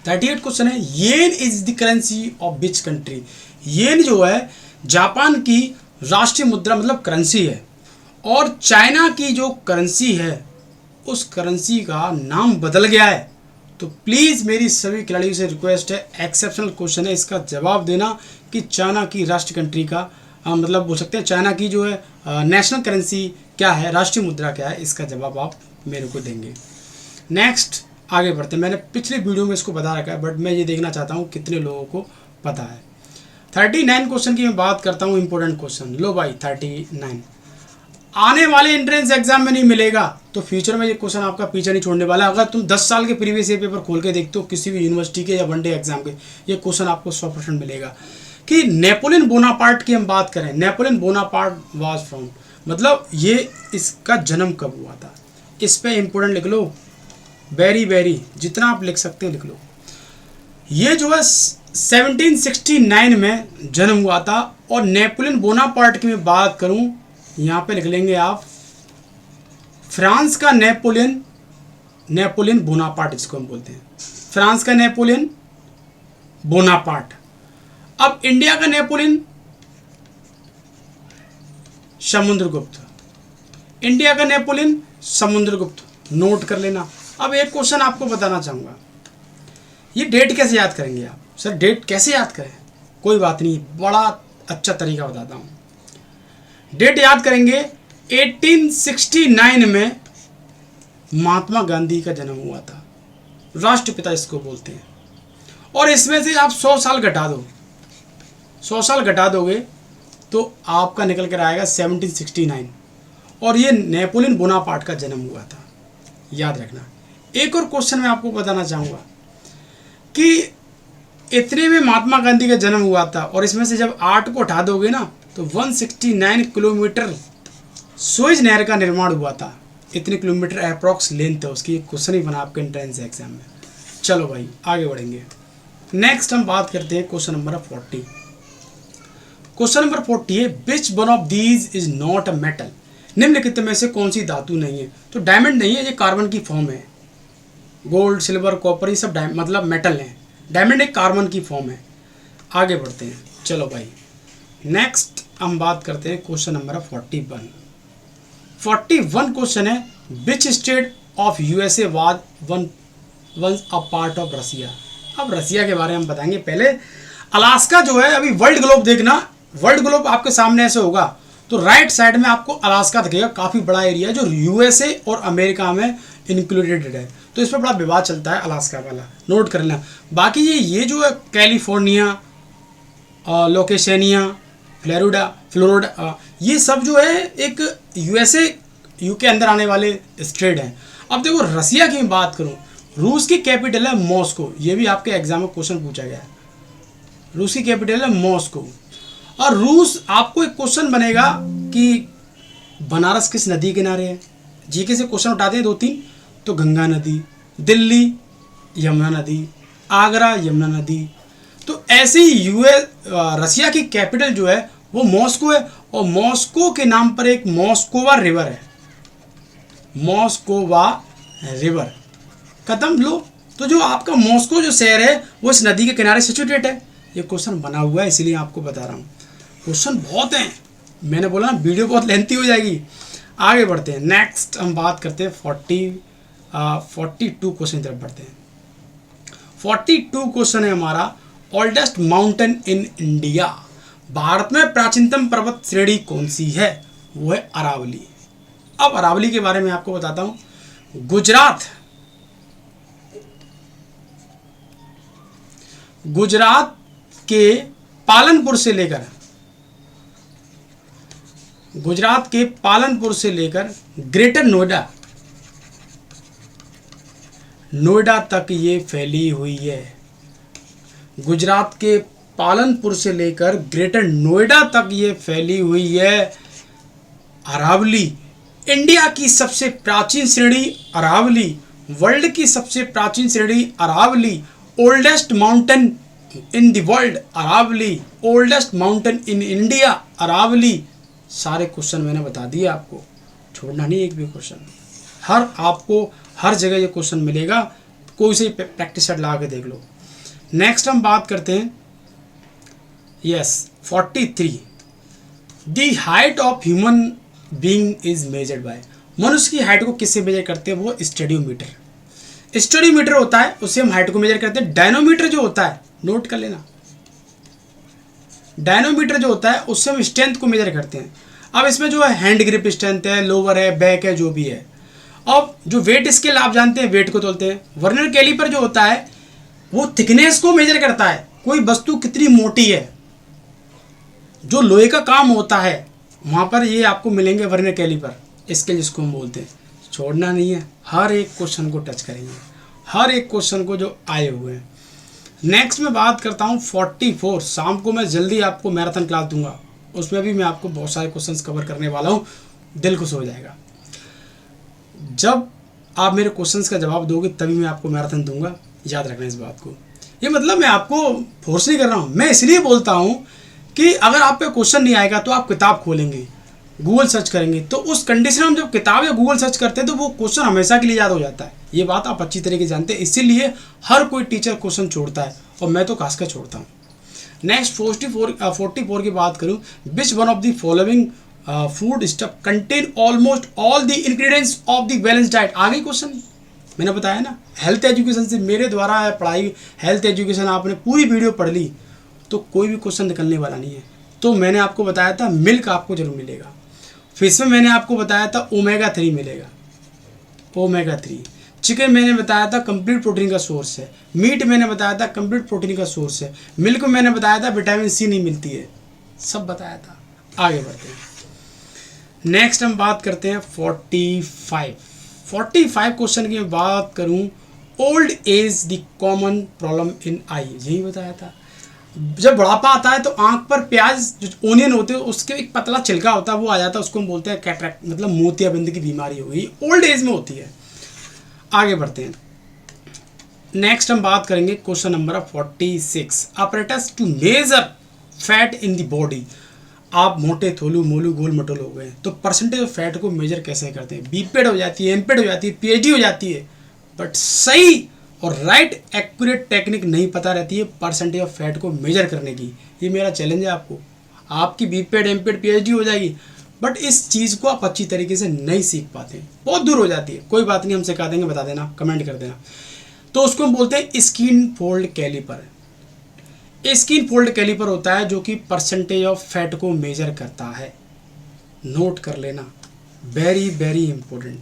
38 क्वेश्चन है, yen is the currency of which country. Yen जो है जापान की राष्ट्रीय मुद्रा मतलब करेंसी है, और चाइना की जो करेंसी है उस करेंसी का नाम बदल गया है। तो प्लीज़ मेरी सभी खिलाड़ियों से रिक्वेस्ट है, एक्सेप्शनल क्वेश्चन है, इसका जवाब देना कि चाइना की राष्ट्र कंट्री का मतलब बोल सकते हैं चाइना की जो है नेशनल करेंसी क्या है, राष्ट्रीय मुद्रा क्या है, इसका जवाब आप मेरे को देंगे। नेक्स्ट आगे बढ़ते हैं। मैंने पिछले वीडियो में इसको बता रखा है, बट मैं ये देखना चाहता हूँ कितने लोगों को पता है। 39 क्वेश्चन की मैं बात करता हूँ, इंपॉर्टेंट क्वेश्चन। लो भाई 39 आने वाले एंट्रेंस एग्जाम में नहीं मिलेगा, तो फ्यूचर में ये क्वेश्चन आपका पीछे नहीं छोड़ने वाला है। अगर तुम 10 साल के प्रीवियस ईयर पेपर खोल के देखते हो किसी भी यूनिवर्सिटी के या वनडे एग्जाम के, ये क्वेश्चन आपको 100% मिलेगा। कि नेपोलियन बोनापार्ट की हम बात करें, नेपोलियन बोनापार्ट वाज फ्रॉम, मतलब ये इसका जन्म कब हुआ था, इस पे इंपॉर्टेंट लिख लो, वेरी जितना आप लिख सकते हैं लिख लो। ये जो है 1769 में जन्म हुआ था। और नेपोलियन बोनापार्ट की मैं बात करूं, यहाँ पे लिख लेंगे आप फ्रांस का नेपोलियन बोनापार्ट, इसको हम बोलते हैं फ्रांस का नेपोलियन बोनापार्ट। अब इंडिया का नेपोलियन समुद्रगुप्त, इंडिया का नेपोलियन समुद्रगुप्त, नोट कर लेना। अब एक क्वेश्चन आपको बताना चाहूंगा, ये डेट कैसे याद करेंगे आप? सर डेट कैसे याद करें? कोई बात नहीं, बड़ा अच्छा तरीका बताता हूँ। डेट याद करेंगे, 1869 में महात्मा गांधी का जन्म हुआ था, राष्ट्रपिता इसको बोलते हैं। और इसमें से आप 100 साल घटा दो, 100 साल घटा दोगे तो आपका निकल कर आएगा 1769। और ये नेपोलियन बोनापार्ट का जन्म हुआ था, याद रखना। एक और क्वेश्चन मैं आपको बताना चाहूँगा कि इतने में महात्मा गांधी का जन्म हुआ था, और इसमें से जब 8 को उठा दोगे ना तो 169 किलोमीटर सुएज नहर का निर्माण हुआ था। इतने किलोमीटर अप्रॉक्स लेंथ है उसकी। एक क्वेश्चन ही बना आपके एंट्रेंस एग्जाम में। चलो भाई आगे बढ़ेंगे। नेक्स्ट हम बात करते हैं क्वेश्चन नंबर 40। क्वेश्चन नंबर 40 है, which one of these is not a metal? निम्नलिखित में से कौन सी धातु नहीं है? तो डायमंड नहीं है, ये कार्बन की फॉर्म है। गोल्ड, सिल्वर, कॉपर ये सब मतलब मेटल हैं। डायमंड एक कार्बन की फॉर्म है। आगे बढ़ते हैं। चलो भाई नेक्स्ट हम बात करते हैं क्वेश्चन नंबर 41। 41 क्वेश्चन है, which state of USA was once a part of Russia? अब रसिया के बारे में हम बताएंगे। पहले अलास्का जो है, अभी वर्ल्ड ग्लोब देखना, वर्ल्ड ग्लोब आपके सामने ऐसे होगा तो राइट साइड में आपको अलास्का दिखेगा, काफ़ी बड़ा एरिया है जो यूएसए और अमेरिका में इंक्लूडेड है। तो इस पर बड़ा विवाद चलता है अलास्का वाला, नोट कर लेना। बाकी ये जो है कैलिफोर्निया, लोकेशनिया, फ्लोरिडा, ये सब जो है एक यूएसए के अंदर आने वाले स्टेट हैं। अब देखो रसिया की बात करूं, रूस की कैपिटल है मॉस्को। ये भी आपके एग्जाम में क्वेश्चन पूछा गया है। रूस की कैपिटल है मॉस्को। और रूस, आपको एक क्वेश्चन बनेगा कि बनारस किस नदी के किनारे है? जीके से क्वेश्चन उठाते हैं 2-3, तो गंगा नदी, दिल्ली यमुना नदी, आगरा यमुना नदी। तो ऐसे ही रसिया की कैपिटल जो है वो मॉस्को है, और मॉस्को के नाम पर एक मॉस्कोवा रिवर है। मॉस्कोवा रिवर खत्म। लो, तो जो आपका मॉस्को जो शहर है वो इस नदी के किनारे सिचुएटेड है। ये क्वेश्चन बना हुआ है, इसीलिए आपको बता रहा हूँ। क्वेश्चन बहुत हैं, मैंने बोला ना वीडियो बहुत लेंथी हो जाएगी। आगे बढ़ते हैं। नेक्स्ट हम बात करते हैं 42 क्वेश्चन की तरफ बढ़ते हैं। 42 क्वेश्चन है हमारा, oldest mountain in India? Bharat में प्राचीनतम पर्वत श्रेणी कौन सी है? वो है अरावली। अब अरावली के बारे में आपको बताता हूं। गुजरात के पालनपुर से लेकर ग्रेटर नोएडा तक ये फैली हुई है। गुजरात के पालनपुर से लेकर ग्रेटर नोएडा तक ये फैली हुई है अरावली। इंडिया की सबसे प्राचीन श्रेणी अरावली, वर्ल्ड की सबसे प्राचीन श्रेणी Aravalli, oldest mountain in the world Aravalli, oldest mountain in India Aravalli. सारे क्वेश्चन मैंने बता दिए आपको, छोड़ना नहीं एक भी क्वेश्चन। आपको हर जगह ये क्वेश्चन मिलेगा, कोई से प्रैक्टिस सेट ला के देख लो। नेक्स्ट हम बात करते हैं 43। The height of human being is measured by? मनुष्य की हाइट को किससे मेजर करते हैं? वो स्टडीमीटर होता है, उससे हम हाइट को मेजर करते हैं। डायनोमीटर जो होता है, नोट कर लेना, डायनोमीटर जो होता है उससे हम स्ट्रेंथ को मेजर करते हैं। अब इसमें जो है हैंड ग्रिप स्ट्रेंथ है, लोअर है, बैक है, जो भी है। अब जो वेट स्केल आप जानते हैं, वेट को तोलते हैं। वर्नियर कैलिपर जो होता है वो थिकनेस को मेजर करता है, कोई वस्तु कितनी मोटी है, जो लोहे का काम होता है वहाँ पर ये आपको मिलेंगे वर्नियर कैलिपर स्केल, जिसको हम बोलते हैं। छोड़ना नहीं है, हर एक क्वेश्चन को टच करेंगे, हर एक क्वेश्चन को जो आए हुए हैं। नेक्स्ट मैं बात करता हूँ 44। शाम को मैं जल्दी आपको मैराथन क्लास दूंगा, उसमें भी मैं आपको बहुत सारे क्वेश्चंस कवर करने वाला हूँ, दिल खुश हो जाएगा। जब आप मेरे क्वेश्चंस का जवाब दोगे तभी मैं आपको मैराथन दूंगा, याद रखना इस बात को। ये मतलब मैं आपको फोर्स नहीं कर रहा हूँ, मैं इसलिए बोलता हूँ कि अगर आप पे क्वेश्चन नहीं आएगा तो आप किताब खोलेंगे, गूगल सर्च करेंगे, तो उस कंडीशन में हम जब किताब या गूगल सर्च करते हैं तो वो क्वेश्चन हमेशा के लिए याद हो जाता है। ये बात आप अच्छी तरीके से जानते हैं, इसीलिए हर कोई टीचर क्वेश्चन छोड़ता है और मैं तो खासकर छोड़ता हूँ। नेक्स्ट 44 की बात करूँ, which one of the following food stuff contain almost all the ingredients of the balance diet. आगे क्वेश्चन मैंने बताया ना, हेल्थ एजुकेशन से मेरे द्वारा है पढ़ाई, हेल्थ एजुकेशन आपने पूरी वीडियो पढ़ ली तो कोई भी क्वेश्चन निकलने वाला नहीं है। तो मैंने आपको बताया था मिल्क आपको जरूर मिलेगा, फिश में मैंने आपको बताया था ओमेगा 3 मिलेगा, ओमेगा 3। चिकन मैंने बताया था कंप्लीट प्रोटीन का सोर्स है, मीट मैंने बताया था कंप्लीट प्रोटीन का सोर्स है, मिल्क मैंने बताया था विटामिन सी नहीं मिलती है, सब बताया था। आगे बढ़ते हैं, नेक्स्ट हम बात करते हैं 45 क्वेश्चन की बात करूं, old age the common problem in eye, यही बताया था। जब बुढ़ापा आता है तो आंख पर प्याज जो ओनियन होते हैं उसके एक पतला छिलका होता है वो आ जाता है, उसको हम बोलते हैं कैटरैक्ट, मतलब मोतियाबिंद की बीमारी हो गई, ओल्ड एज में होती है। आगे बढ़ते हैं, नेक्स्ट हम बात करेंगे question number 46, apparatus to measure fat in the body. आप मोटे थोलू मोलू गोल मटोल हो गए तो परसेंटेज ऑफ फैट को मेजर कैसे करते हैं? बीपेड हो जाती है, एमपेड हो जाती है, पीएचडी हो जाती है, बट सही और राइट एक्यूरेट टेक्निक नहीं पता रहती है परसेंटेज ऑफ फैट को मेजर करने की। ये मेरा चैलेंज है आपको, आपकी बीपेड एमपेड पीएचडी हो जाएगी बट इस चीज़ को आप अच्छी तरीके से नहीं सीख पाते, बहुत दूर हो जाती है। कोई बात नहीं, हम सिखा देंगे, बता देना, कमेंट कर देना। तो उसको हम बोलते हैं skin fold calliper. Skin fold calliper होता है जो कि परसेंटेज ऑफ फैट को मेजर करता है, नोट कर लेना, वेरी वेरी इंपॉर्टेंट।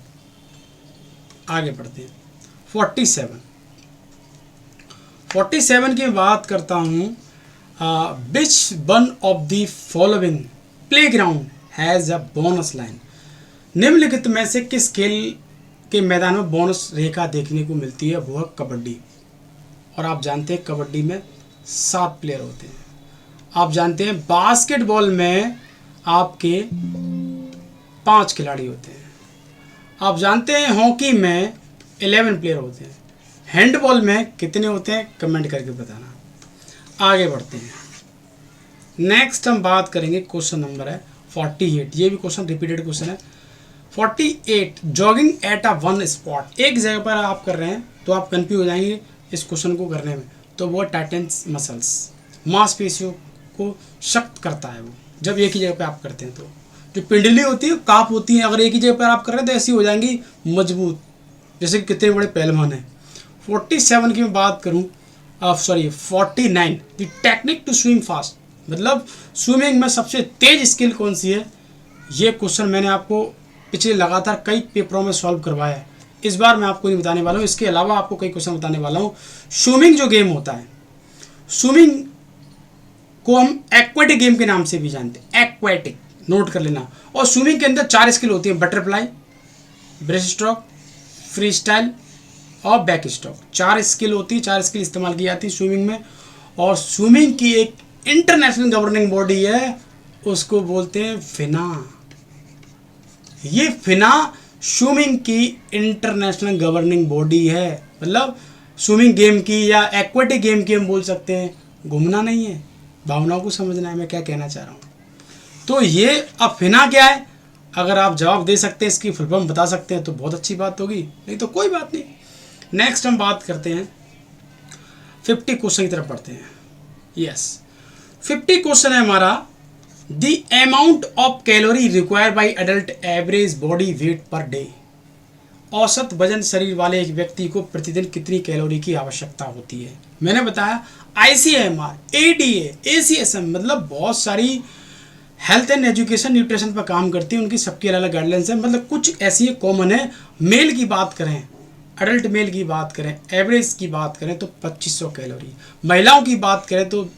आगे बढ़ते हैं 47 की बात करता हूँ, which one of the following playground has a bonus line. निम्नलिखित में से किस खेल के मैदान में बोनस रेखा देखने को मिलती है? वो है कबड्डी। और आप जानते हैं कबड्डी में 7 प्लेयर होते हैं। आप जानते हैं बास्केटबॉल में आपके 5 खिलाड़ी होते हैं। आप जानते हैं हॉकी में 11 प्लेयर होते हैं। हैंडबॉल में कितने होते हैं? कमेंट करके बताना। आगे बढ़ते हैं, नेक्स्ट हम बात करेंगे, क्वेश्चन नंबर है 48। ये भी क्वेश्चन रिपीटेड क्वेश्चन है। 48, jogging at a one spot. एक जगह पर आप कर रहे हैं तो आप कंफ्यूज हो जाएंगे इस क्वेश्चन को करने में। तो वो टाइटेंस मसल्स, मांसपेशियों को सख्त करता है वो, जब एक ही जगह पे आप करते हैं। तो जो पिंडली होती है, काप होती है, अगर एक ही जगह पर आप कर रहे हैं तो ऐसी हो जाएंगी मजबूत, जैसे कि कितने बड़े पहलवान हैं। 47 की मैं बात करूँ, 49, the technique to swim fast, मतलब स्विमिंग में सबसे तेज स्किल कौन सी है? ये क्वेश्चन मैंने आपको पिछले लगातार कई पेपरों में सॉल्व करवाया है, इस बार मैं आपको नहीं बताने वाला हूँ। इसके अलावा आपको कई क्वेश्चन बताने वाला हूँ। स्विमिंग जो गेम होता है, स्विमिंग को हम एक्वेटिक गेम के नाम से भी जानते हैं, एक्वेटिक, नोट कर लेना। और स्विमिंग के अंदर 4 स्किल होती है, butterfly, breast stroke, free style और बैक स्ट्रोक। 4 स्किल होती है, 4 स्किल इस्तेमाल की जाती है स्विमिंग में। और स्विमिंग की एक इंटरनेशनल गवर्निंग बॉडी है, उसको बोलते हैं फिना। ये फिना स्विमिंग की इंटरनेशनल गवर्निंग बॉडी है, मतलब स्विमिंग गेम की या एक्वेटिक गेम की हम बोल सकते हैं। घूमना नहीं है, भावनाओं को समझना है मैं क्या कहना चाह रहा हूँ। तो ये अब फिना क्या है, अगर आप जवाब दे सकते हैं, इसकी फुल फॉर्म बता सकते हैं तो बहुत अच्छी बात होगी, नहीं तो कोई बात नहीं। नेक्स्ट हम बात करते हैं 50 क्वेश्चन की तरफ बढ़ते हैं। यस, 50 क्वेश्चन है हमारा, the amount of calorie required by adult average body weight per day. औसत वजन शरीर वाले एक व्यक्ति को प्रतिदिन कितनी कैलोरी की आवश्यकता होती है? मैंने बताया ICMR, ADA, ACSM, मतलब बहुत सारी हेल्थ एंड एजुकेशन न्यूट्रिशन पर काम करती है, उनकी सबकी अलग अलग गाइडलाइंस है। मतलब कुछ ऐसी कॉमन है। मेल की बात करें, अडल्ट मेल की बात करें, एवरेज की बात करें तो 2500 कैलोरी, महिलाओं की बात करें तो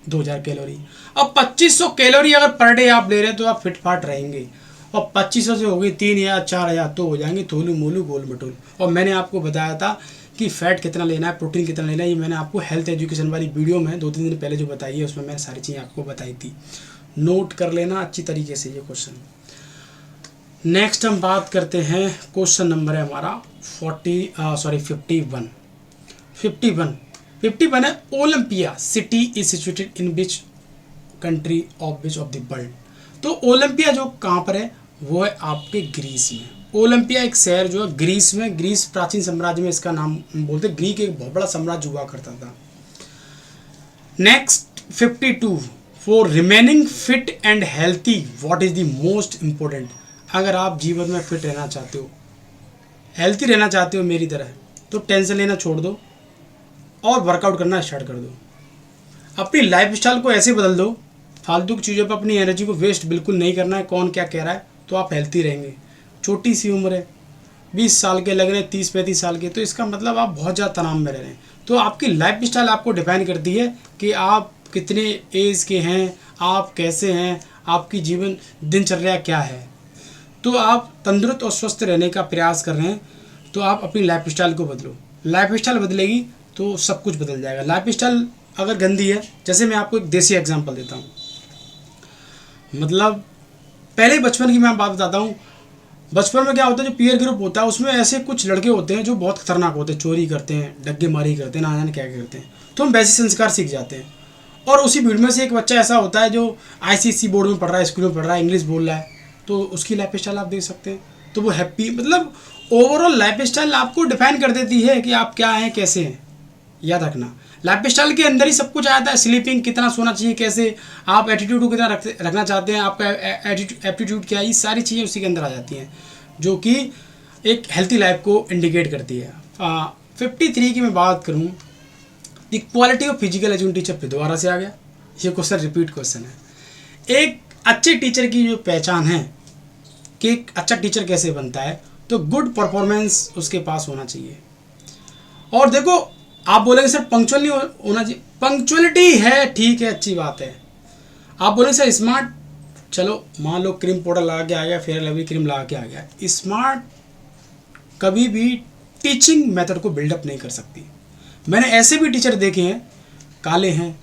2000 कैलोरी। अब 2500 कैलोरी अगर पर डे आप ले रहे हैं तो आप फिट फाट रहेंगे, और 2500 से हो गई 3000 4000 तो हो जाएंगे थोलू मोलू गोल मटोल। और मैंने आपको बताया था कि फैट कितना लेना है, प्रोटीन कितना लेना है, ये मैंने आपको हेल्थ एजुकेशन वाली वीडियो में 2-3 दिन पहले जो बताई है उसमें मैंने सारी चीज़ें आपको बताई थी। नोट कर लेना अच्छी तरीके से ये क्वेश्चन। नेक्स्ट हम बात करते हैं, क्वेश्चन नंबर है हमारा 51 है। Olympia city is situated in which country of which of the world. तो ओलंपिया जो कहाँ पर है, वो है आपके ग्रीस में। ओलंपिया एक शहर जो है ग्रीस में, ग्रीस प्राचीन साम्राज्य में इसका नाम बोलते, ग्रीक एक बहुत बड़ा साम्राज्य हुआ करता था। Next 52, for remaining fit and healthy what is the most important. अगर आप जीवन में फिट रहना चाहते हो, हेल्थी रहना चाहते हो मेरी तरह, तो टेंशन लेना छोड़ दो और वर्कआउट करना स्टार्ट कर दो। अपनी लाइफस्टाइल को ऐसे बदल दो, फालतू की चीज़ों पर अपनी एनर्जी को वेस्ट बिल्कुल नहीं करना है। कौन क्या कह रहा है, तो आप हेल्थी रहेंगे। छोटी सी उम्र है, 20 साल के लग रहे हैं, 30-35 साल के, तो इसका मतलब आप बहुत ज़्यादा तनाव में रह रहे हैं। तो आपकी लाइफस्टाइल आपको डिफाइन करती है कि आप कितने एज के हैं, आप कैसे हैं, आपकी जीवन दिनचर्या क्या है। तो आप तंदुरुस्त और स्वस्थ रहने का प्रयास कर रहे हैं, तो आप अपनी लाइफस्टाइल को बदलो। लाइफस्टाइल बदलेगी तो सब कुछ बदल जाएगा। लाइफस्टाइल अगर गंदी है, जैसे मैं आपको एक देसी एग्जांपल देता हूँ, मतलब पहले बचपन की मैं बात बताता हूँ। बचपन में क्या होता है, जो पीयर ग्रुप होता है उसमें ऐसे कुछ लड़के होते हैं जो बहुत खतरनाक होते हैं, चोरी करते हैं, डग्गे मारी करते हैं, ना जाने क्या करते हैं। तो हम वैसे संस्कार सीख जाते हैं। और उसी भीड़ में से एक बच्चा ऐसा होता है जो ICSE बोर्ड में पढ़ रहा है, स्कूल में पढ़ रहा है, इंग्लिश बोल रहा है, तो उसकी लाइफ स्टाइल आप देख सकते हैं। तो वो हैप्पी, मतलब ओवरऑल लाइफ स्टाइल आपको डिफाइन कर देती है कि आप क्या हैं, कैसे हैं। याद रखना, लाइफ स्टाइल के अंदर ही सब कुछ आता है। स्लीपिंग, कितना सोना चाहिए, कैसे आप एटीट्यूड को कितना रखना चाहते हैं, आपका एप्टीट्यूड क्या है, ये सारी चीज़ें उसी के अंदर आ जाती हैं, जो कि एक हेल्थी लाइफ को इंडिकेट करती है। 53 की मैं बात करूँ, the quality of physical education teacher फिर दोबारा से आ गया। ये क्वेश्चन रिपीट क्वेश्चन है। एक अच्छे टीचर की जो पहचान है कि एक अच्छा टीचर कैसे बनता है, तो गुड परफॉर्मेंस उसके पास होना चाहिए। और देखो, आप बोलेंगे सर पंक्चुअल नहीं होना चाहिए, पंक्चुअलिटी है, ठीक है, अच्छी बात है। आप बोलेंगे सर स्मार्ट, चलो मान लो क्रीम पाउडर लगा के आ गया, फेयर लवली क्रीम लगा के आ गया, स्मार्ट कभी भी टीचिंग मेथड को बिल्डअप नहीं कर सकती। मैंने ऐसे भी टीचर देखे हैं, काले हैं,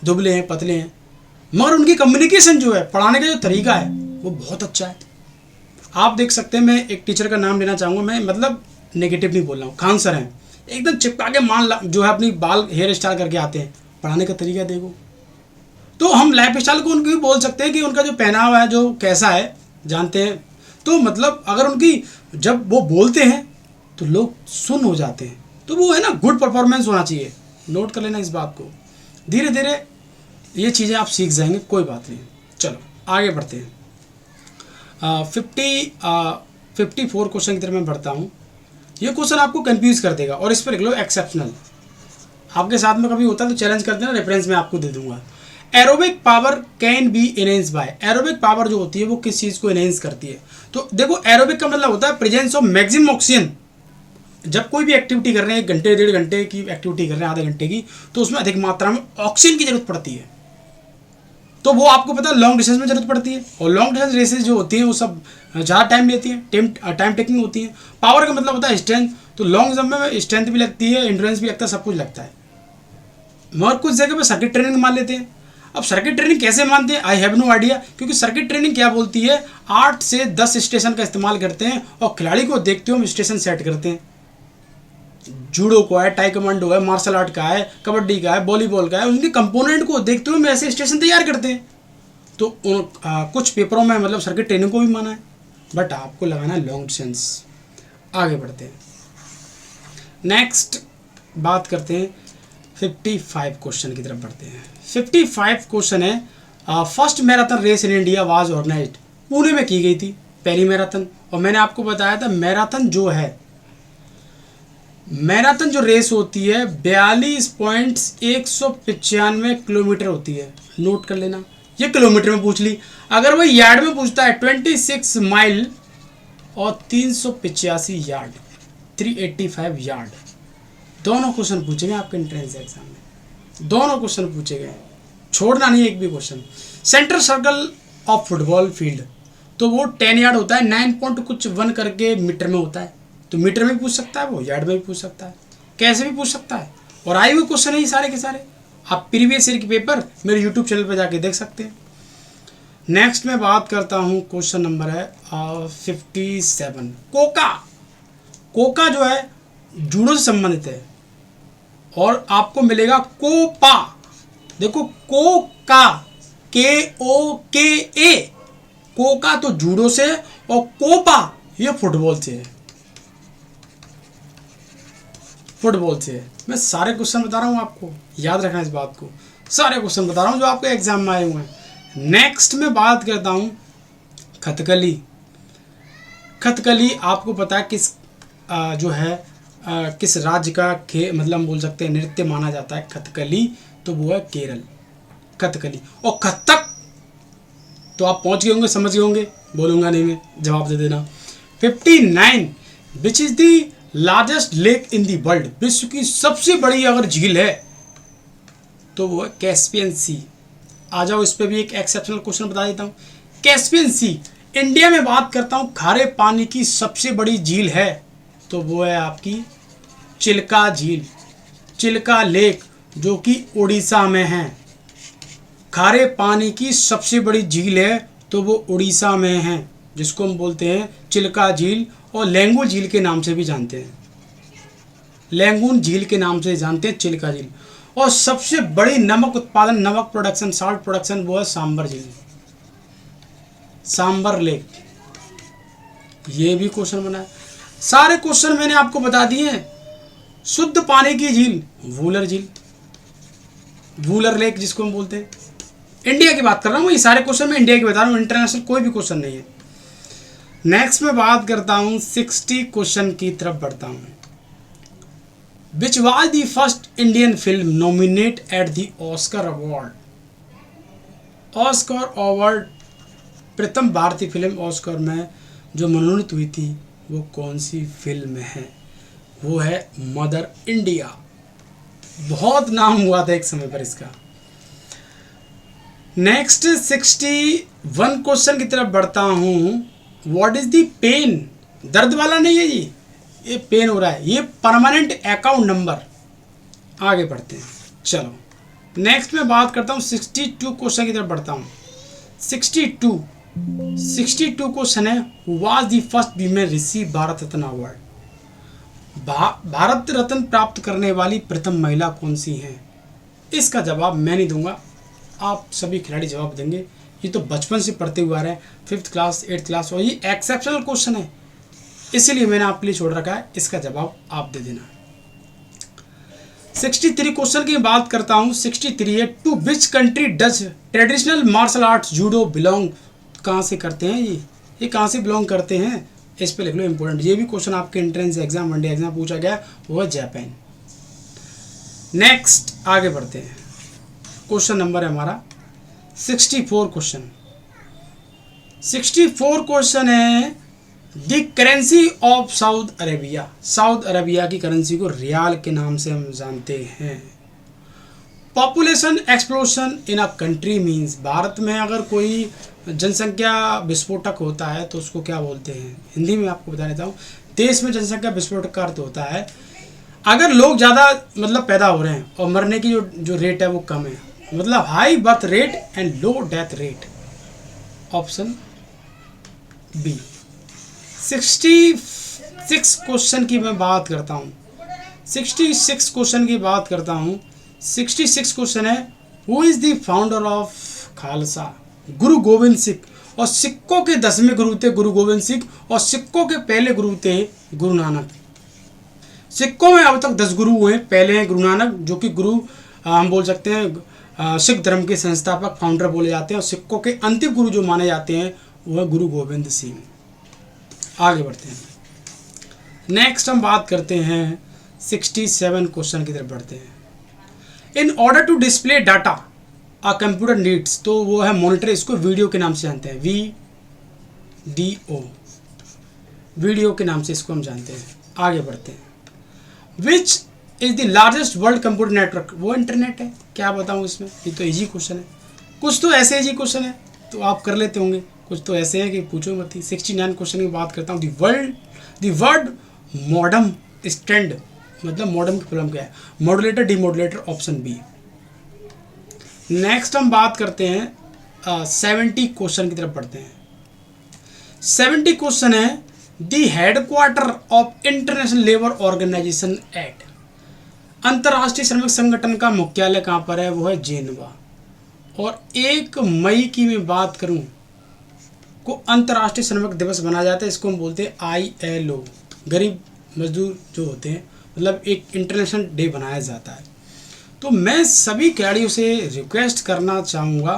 दुबले हैं, पतले हैं, मगर उनकी कम्युनिकेशन जो है, पढ़ाने का जो तरीका है, वो बहुत अच्छा है। आप देख सकते हैं, मैं एक टीचर का नाम लेना चाहूँगा, मैं मतलब नेगेटिव नहीं बोल रहा हूँ, खान सर हैं, एकदम चिपका के जो है अपनी बाल हेयर स्टाइल करके आते हैं, पढ़ाने का तरीका देखो। तो हम लाइफ स्टाइल को उनकी भी बोल सकते हैं कि उनका जो पहनावा है जो कैसा है, जानते हैं। तो मतलब अगर उनकी जब वो बोलते हैं तो लोग सुन हो जाते हैं, तो वो है ना, गुड परफॉर्मेंस होना चाहिए। नोट कर लेना इस बात को। धीरे धीरे ये चीज़ें आप सीख जाएंगे, कोई बात नहीं। चलो आगे बढ़ते हैं। 54 क्वेश्चन की तरफ मैं बढ़ता हूँ। ये क्वेश्चन आपको कंफ्यूज कर देगा, और इस पर लिख लो एक्सेप्शनल। आपके साथ में कभी होता है तो चैलेंज कर देना, रेफरेंस मैं आपको दे दूंगा। Aerobic power can be enhance by. Aerobic power जो होती है वो किस चीज़ को एनहेंस करती है? तो देखो, एरोबिक का मतलब होता है प्रेजेंस ऑफ मैक्सिमम ऑक्सीजन। जब कोई भी एक्टिविटी कर रहे हैं, 1 घंटे 1.5 घंटे की एक्टिविटी कर रहे हैं, आधे घंटे की, तो उसमें अधिक मात्रा में ऑक्सीजन की जरूरत पड़ती है। तो वो आपको पता है लॉन्ग डिस्टेंस में जरूरत पड़ती है, और लॉन्ग डिस्टेंस रेसेस जो होती हैं वो सब ज़्यादा टाइम लेती हैं, टाइम टेकिंग होती है। पावर का मतलब होता है स्ट्रेंथ, तो लॉन्ग जंप में स्ट्रेंथ भी लगती है, एंड्योरेंस भी लगता है, सब कुछ लगता है। मगर कुछ जगह पे सर्किट ट्रेनिंग मान लेते हैं। अब सर्किट ट्रेनिंग कैसे मानते हैं, आई हैव नो आइडिया, क्योंकि सर्किट ट्रेनिंग क्या बोलती है, 8 से 10 स्टेशन का इस्तेमाल करते हैं, और खिलाड़ी को देखते हुए हम स्टेशन सेट करते हैं। जूडो को है, टाइकोमांडो है, मार्शल आर्ट का है, कबड्डी का है, वॉलीबॉल का है, उनके कंपोनेंट को देखते हुए हम ऐसे स्टेशन तैयार करते हैं। तो कुछ पेपरों में मतलब सर्किट ट्रेनिंग को भी माना है, बट आपको लगाना है लॉन्ग डिस्टेंस। आगे बढ़ते हैं, नेक्स्ट बात करते हैं 55 क्वेश्चन की तरफ बढ़ते हैं। 55 क्वेश्चन है, first marathon race in India was organized. Pune में की गई थी पहली मैराथन, और मैंने आपको बताया था मैराथन जो रेस होती है 42.195 किलोमीटर होती है। नोट कर लेना, ये किलोमीटर में पूछ ली। अगर वो यार्ड में पूछता है 26 माइल और 385 यार्ड, 385 यार्ड, दोनों क्वेश्चन पूछे गए आपके एंट्रेंस एग्जाम में, दोनों क्वेश्चन पूछे गए, छोड़ना नहीं एक भी question. Centre circle of football field, तो वो 10 यार्ड होता है, 9 पॉइंट कुछ 1 करके मीटर में होता है, तो मीटर में भी पूछ सकता है वो, यार्ड में भी पूछ सकता है, कैसे भी पूछ सकता है। और आए हुए क्वेश्चन है ये सारे के सारे, आप प्रीवियस ईयर के पेपर मेरे यूट्यूब चैनल पर जाके देख सकते हैं। नेक्स्ट मैं बात करता हूँ, क्वेश्चन नंबर है 57। कोका, कोका जो है जूडो से संबंधित है और आपको मिलेगा कोपा। देखो कोका, KOKA, कोका तो जूडो से और कोपा ये फुटबॉल से है, फुटबॉल से है। मैं सारे क्वेश्चन बता रहा हूँ आपको, याद रखना इस बात को, सारे क्वेश्चन बता रहा हूँ जो आपके एग्जाम में आए हुए हैं। नेक्स्ट में बात करता हूँ कथकली। कथकली आपको पता है किस जो है किस राज्य का मतलब हम बोल सकते हैं नृत्य माना जाता है कथकली, तो वो है केरल, कथकली। और कथक तो आप पहुंच गए होंगे, समझ गए होंगे, बोलूँगा नहीं मैं, जवाब दे देना। 59 which is the largest lake in the world, विश्व की सबसे बड़ी अगर झील है तो वो है कैस्पियन सी। आ जाओ, इस पे भी एक एक्सेप्शनल क्वेश्चन बता देता हूँ। कैस्पियन सी, इंडिया में बात करता हूँ खारे पानी की सबसे बड़ी झील है तो वो है आपकी चिल्का झील, चिल्का लेक, जो कि उड़ीसा में है। खारे पानी की सबसे बड़ी झील है तो वो उड़ीसा में है, जिसको हम बोलते हैं चिल्का झील और लैंगून झील के नाम से भी जानते हैं, लैंगून झील के नाम से जानते हैं चिल्का झील। और सबसे बड़ी नमक उत्पादन, नमक प्रोडक्शन, साल्ट प्रोडक्शन, वो है सांबर झील, सांबर लेक। ये भी क्वेश्चन बना है। सारे क्वेश्चन मैंने आपको बता दिए हैं। शुद्ध पानी की झील वूलर झील, वूलर लेक जिसको हम बोलते हैं। इंडिया की बात कर रहा हूँ, ये सारे क्वेश्चन मैं इंडिया की बता रहा हूँ, इंटरनेशनल कोई भी क्वेश्चन नहीं है। नेक्स्ट में बात करता हूँ 60 क्वेश्चन की तरफ बढ़ता हूँ। Which was the first Indian film nominate at the Oscar award, Oscar award, प्रथम भारतीय फिल्म ऑस्कर में जो मनोनीत हुई थी वो कौन सी फिल्म है, वो है मदर इंडिया। बहुत नाम हुआ था एक समय पर इसका। नेक्स्ट 61 क्वेश्चन की तरफ बढ़ता हूँ। व्हाट इज द पेन, दर्द वाला नहीं है जी, ये पेन हो रहा है, ये परमानेंट अकाउंट नंबर। आगे बढ़ते हैं, चलो नेक्स्ट में बात करता हूँ 62 क्वेश्चन की तरफ बढ़ता हूँ। 62 क्वेश्चन है, was the first women receive Bharat Ratna award, Bharat Ratna प्राप्त करने वाली प्रथम महिला कौन सी है। इसका जवाब मैं नहीं दूंगा, आप सभी खिलाड़ी जवाब देंगे। ये तो बचपन से पढ़ते हुए आ रहे हैं, 5th क्लास 8th क्लास, और ये एक्सेप्शनल क्वेश्चन है इसीलिए मैंने आपके लिए छोड़ रखा है। इसका जवाब आप दे देना। 63 क्वेश्चन की बात करता हूँ। 63 है, to which country does traditional martial arts judo belong, कहाँ से करते हैं ये कहाँ से बिलोंग करते हैं, इस पे लिख लो इंपॉर्टेंट। ये भी क्वेश्चन आपके एंट्रेंस एग्जाम, वनडे एग्जाम पूछा गया, वो है जापान। नेक्स्ट आगे बढ़ते हैं, क्वेश्चन नंबर है हमारा 64 क्वेश्चन। 64 क्वेश्चन है, the currency of south Arabia, south Arabia की करेंसी को रियाल के नाम से हम जानते हैं। Population explosion in a country means, Bharat में अगर कोई जनसंख्या विस्फोटक होता है तो उसको क्या बोलते हैं, हिंदी में आपको बता देता हूँ। देश में जनसंख्या विस्फोटक का अर्थ होता है अगर लोग ज़्यादा मतलब पैदा हो रहे हैं और मरने की जो रेट है वो कम है, मतलब high birth rate and low death rate. Option B. 66 question की मैं बात करता हूँ। 66 क्वेश्चन की बात करता हूँ। 66 क्वेश्चन है, who is the founder of Khalsa, गुरु गोविंद सिंह। और सिखों के 10वें गुरु थे गुरु गोविंद सिंह, और सिखों के पहले गुरु थे गुरु नानक। सिखों में अब तक 10 गुरु हुए, पहले हैं गुरु नानक जो कि गुरु हम बोल सकते हैं सिख धर्म के संस्थापक, फाउंडर बोले जाते हैं, और सिखों के अंतिम गुरु जो माने जाते हैं वो है गुरु गोविंद सिंह। आगे बढ़ते हैं, नेक्स्ट हम बात करते हैं 67 क्वेश्चन की तरफ बढ़ते हैं। In order to display data computer needs, तो वो है मॉनिटर, इसको वीडियो के नाम से जानते हैं, VDO, वीडियो के नाम से इसको हम जानते हैं। आगे बढ़ते हैं। Which is the largest world computer network, वो इंटरनेट है। क्या बताऊँ इसमें, ये तो इजी क्वेश्चन है। कुछ तो ऐसे इजी क्वेश्चन है तो आप कर लेते होंगे, कुछ तो ऐसे हैं कि पूछो मत ही। 69 क्वेश्चन की बात करता हूँ। दी वर्ड मॉडम स्टैंड, मतलब मॉडम की प्रॉब्लम क्या है, मॉडुलेटर डीमॉडुलेटर, ऑप्शन बी। नेक्स्ट हम बात करते हैं 70 क्वेश्चन की तरफ बढ़ते हैं। 70 क्वेश्चन है the headquarter of international labour organisation at, अंतर्राष्ट्रीय श्रमिक संगठन का मुख्यालय कहाँ पर है, वो है जेनेवा। और 1 मई की मैं बात करूं को अंतर्राष्ट्रीय श्रमिक दिवस मनाया जाता है, इसको हम बोलते हैं ILO, गरीब मजदूर जो होते हैं, मतलब एक इंटरनेशनल डे बनाया जाता है। तो मैं सभी खिलाड़ियों से रिक्वेस्ट करना चाहूँगा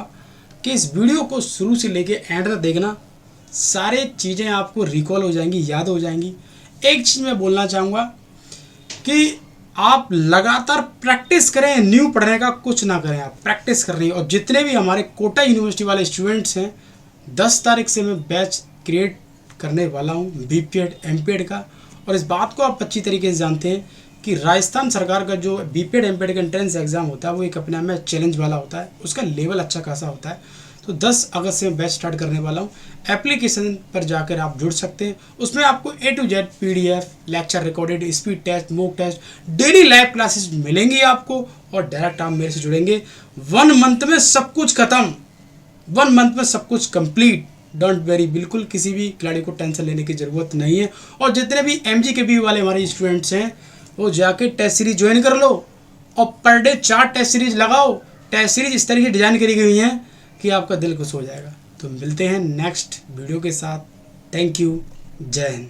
कि इस वीडियो को शुरू से लेके एंड तक देखना, सारे चीज़ें आपको रिकॉल हो जाएंगी, याद हो जाएंगी। एक चीज़ मैं बोलना चाहूँगा कि आप लगातार प्रैक्टिस करें, न्यू पढ़ने का कुछ ना करें, आप प्रैक्टिस कर रही हैं। और जितने भी हमारे कोटा यूनिवर्सिटी वाले स्टूडेंट्स हैं, 10 तारीख से मैं बैच क्रिएट करने वाला हूँ BPED MPED का। और इस बात को आप अच्छी तरीके से जानते हैं कि राजस्थान सरकार का जो BPED MPED का एंट्रेंस एग्ज़ाम होता है वो एक अपने आप में चैलेंज वाला होता है, उसका लेवल अच्छा खासा होता है। तो 10 अगस्त से मैं बैच स्टार्ट करने वाला हूँ। एप्लीकेशन पर जाकर आप जुड़ सकते हैं, उसमें आपको A to Z PDF, lecture recorded, speed test, mock test, daily live classes मिलेंगी आपको। और डायरेक्ट आप मेरे से जुड़ेंगे। 1 मंथ में सब कुछ खत्म, 1 मंथ में सब कुछ कंप्लीट। डोंट वेरी, बिल्कुल किसी भी खिलाड़ी को टेंशन लेने की ज़रूरत नहीं है। और जितने भी MGKB वाले हमारे स्टूडेंट्स हैं वो जाके टेस्ट सीरीज ज्वाइन कर लो और पर डे 4 टेस्ट सीरीज लगाओ। टेस्ट सीरीज इस तरीके से डिज़ाइन करी गई हैं कि आपका दिल खुश हो जाएगा। तो मिलते हैं नेक्स्ट वीडियो के साथ। थैंक यू, जय हिंद।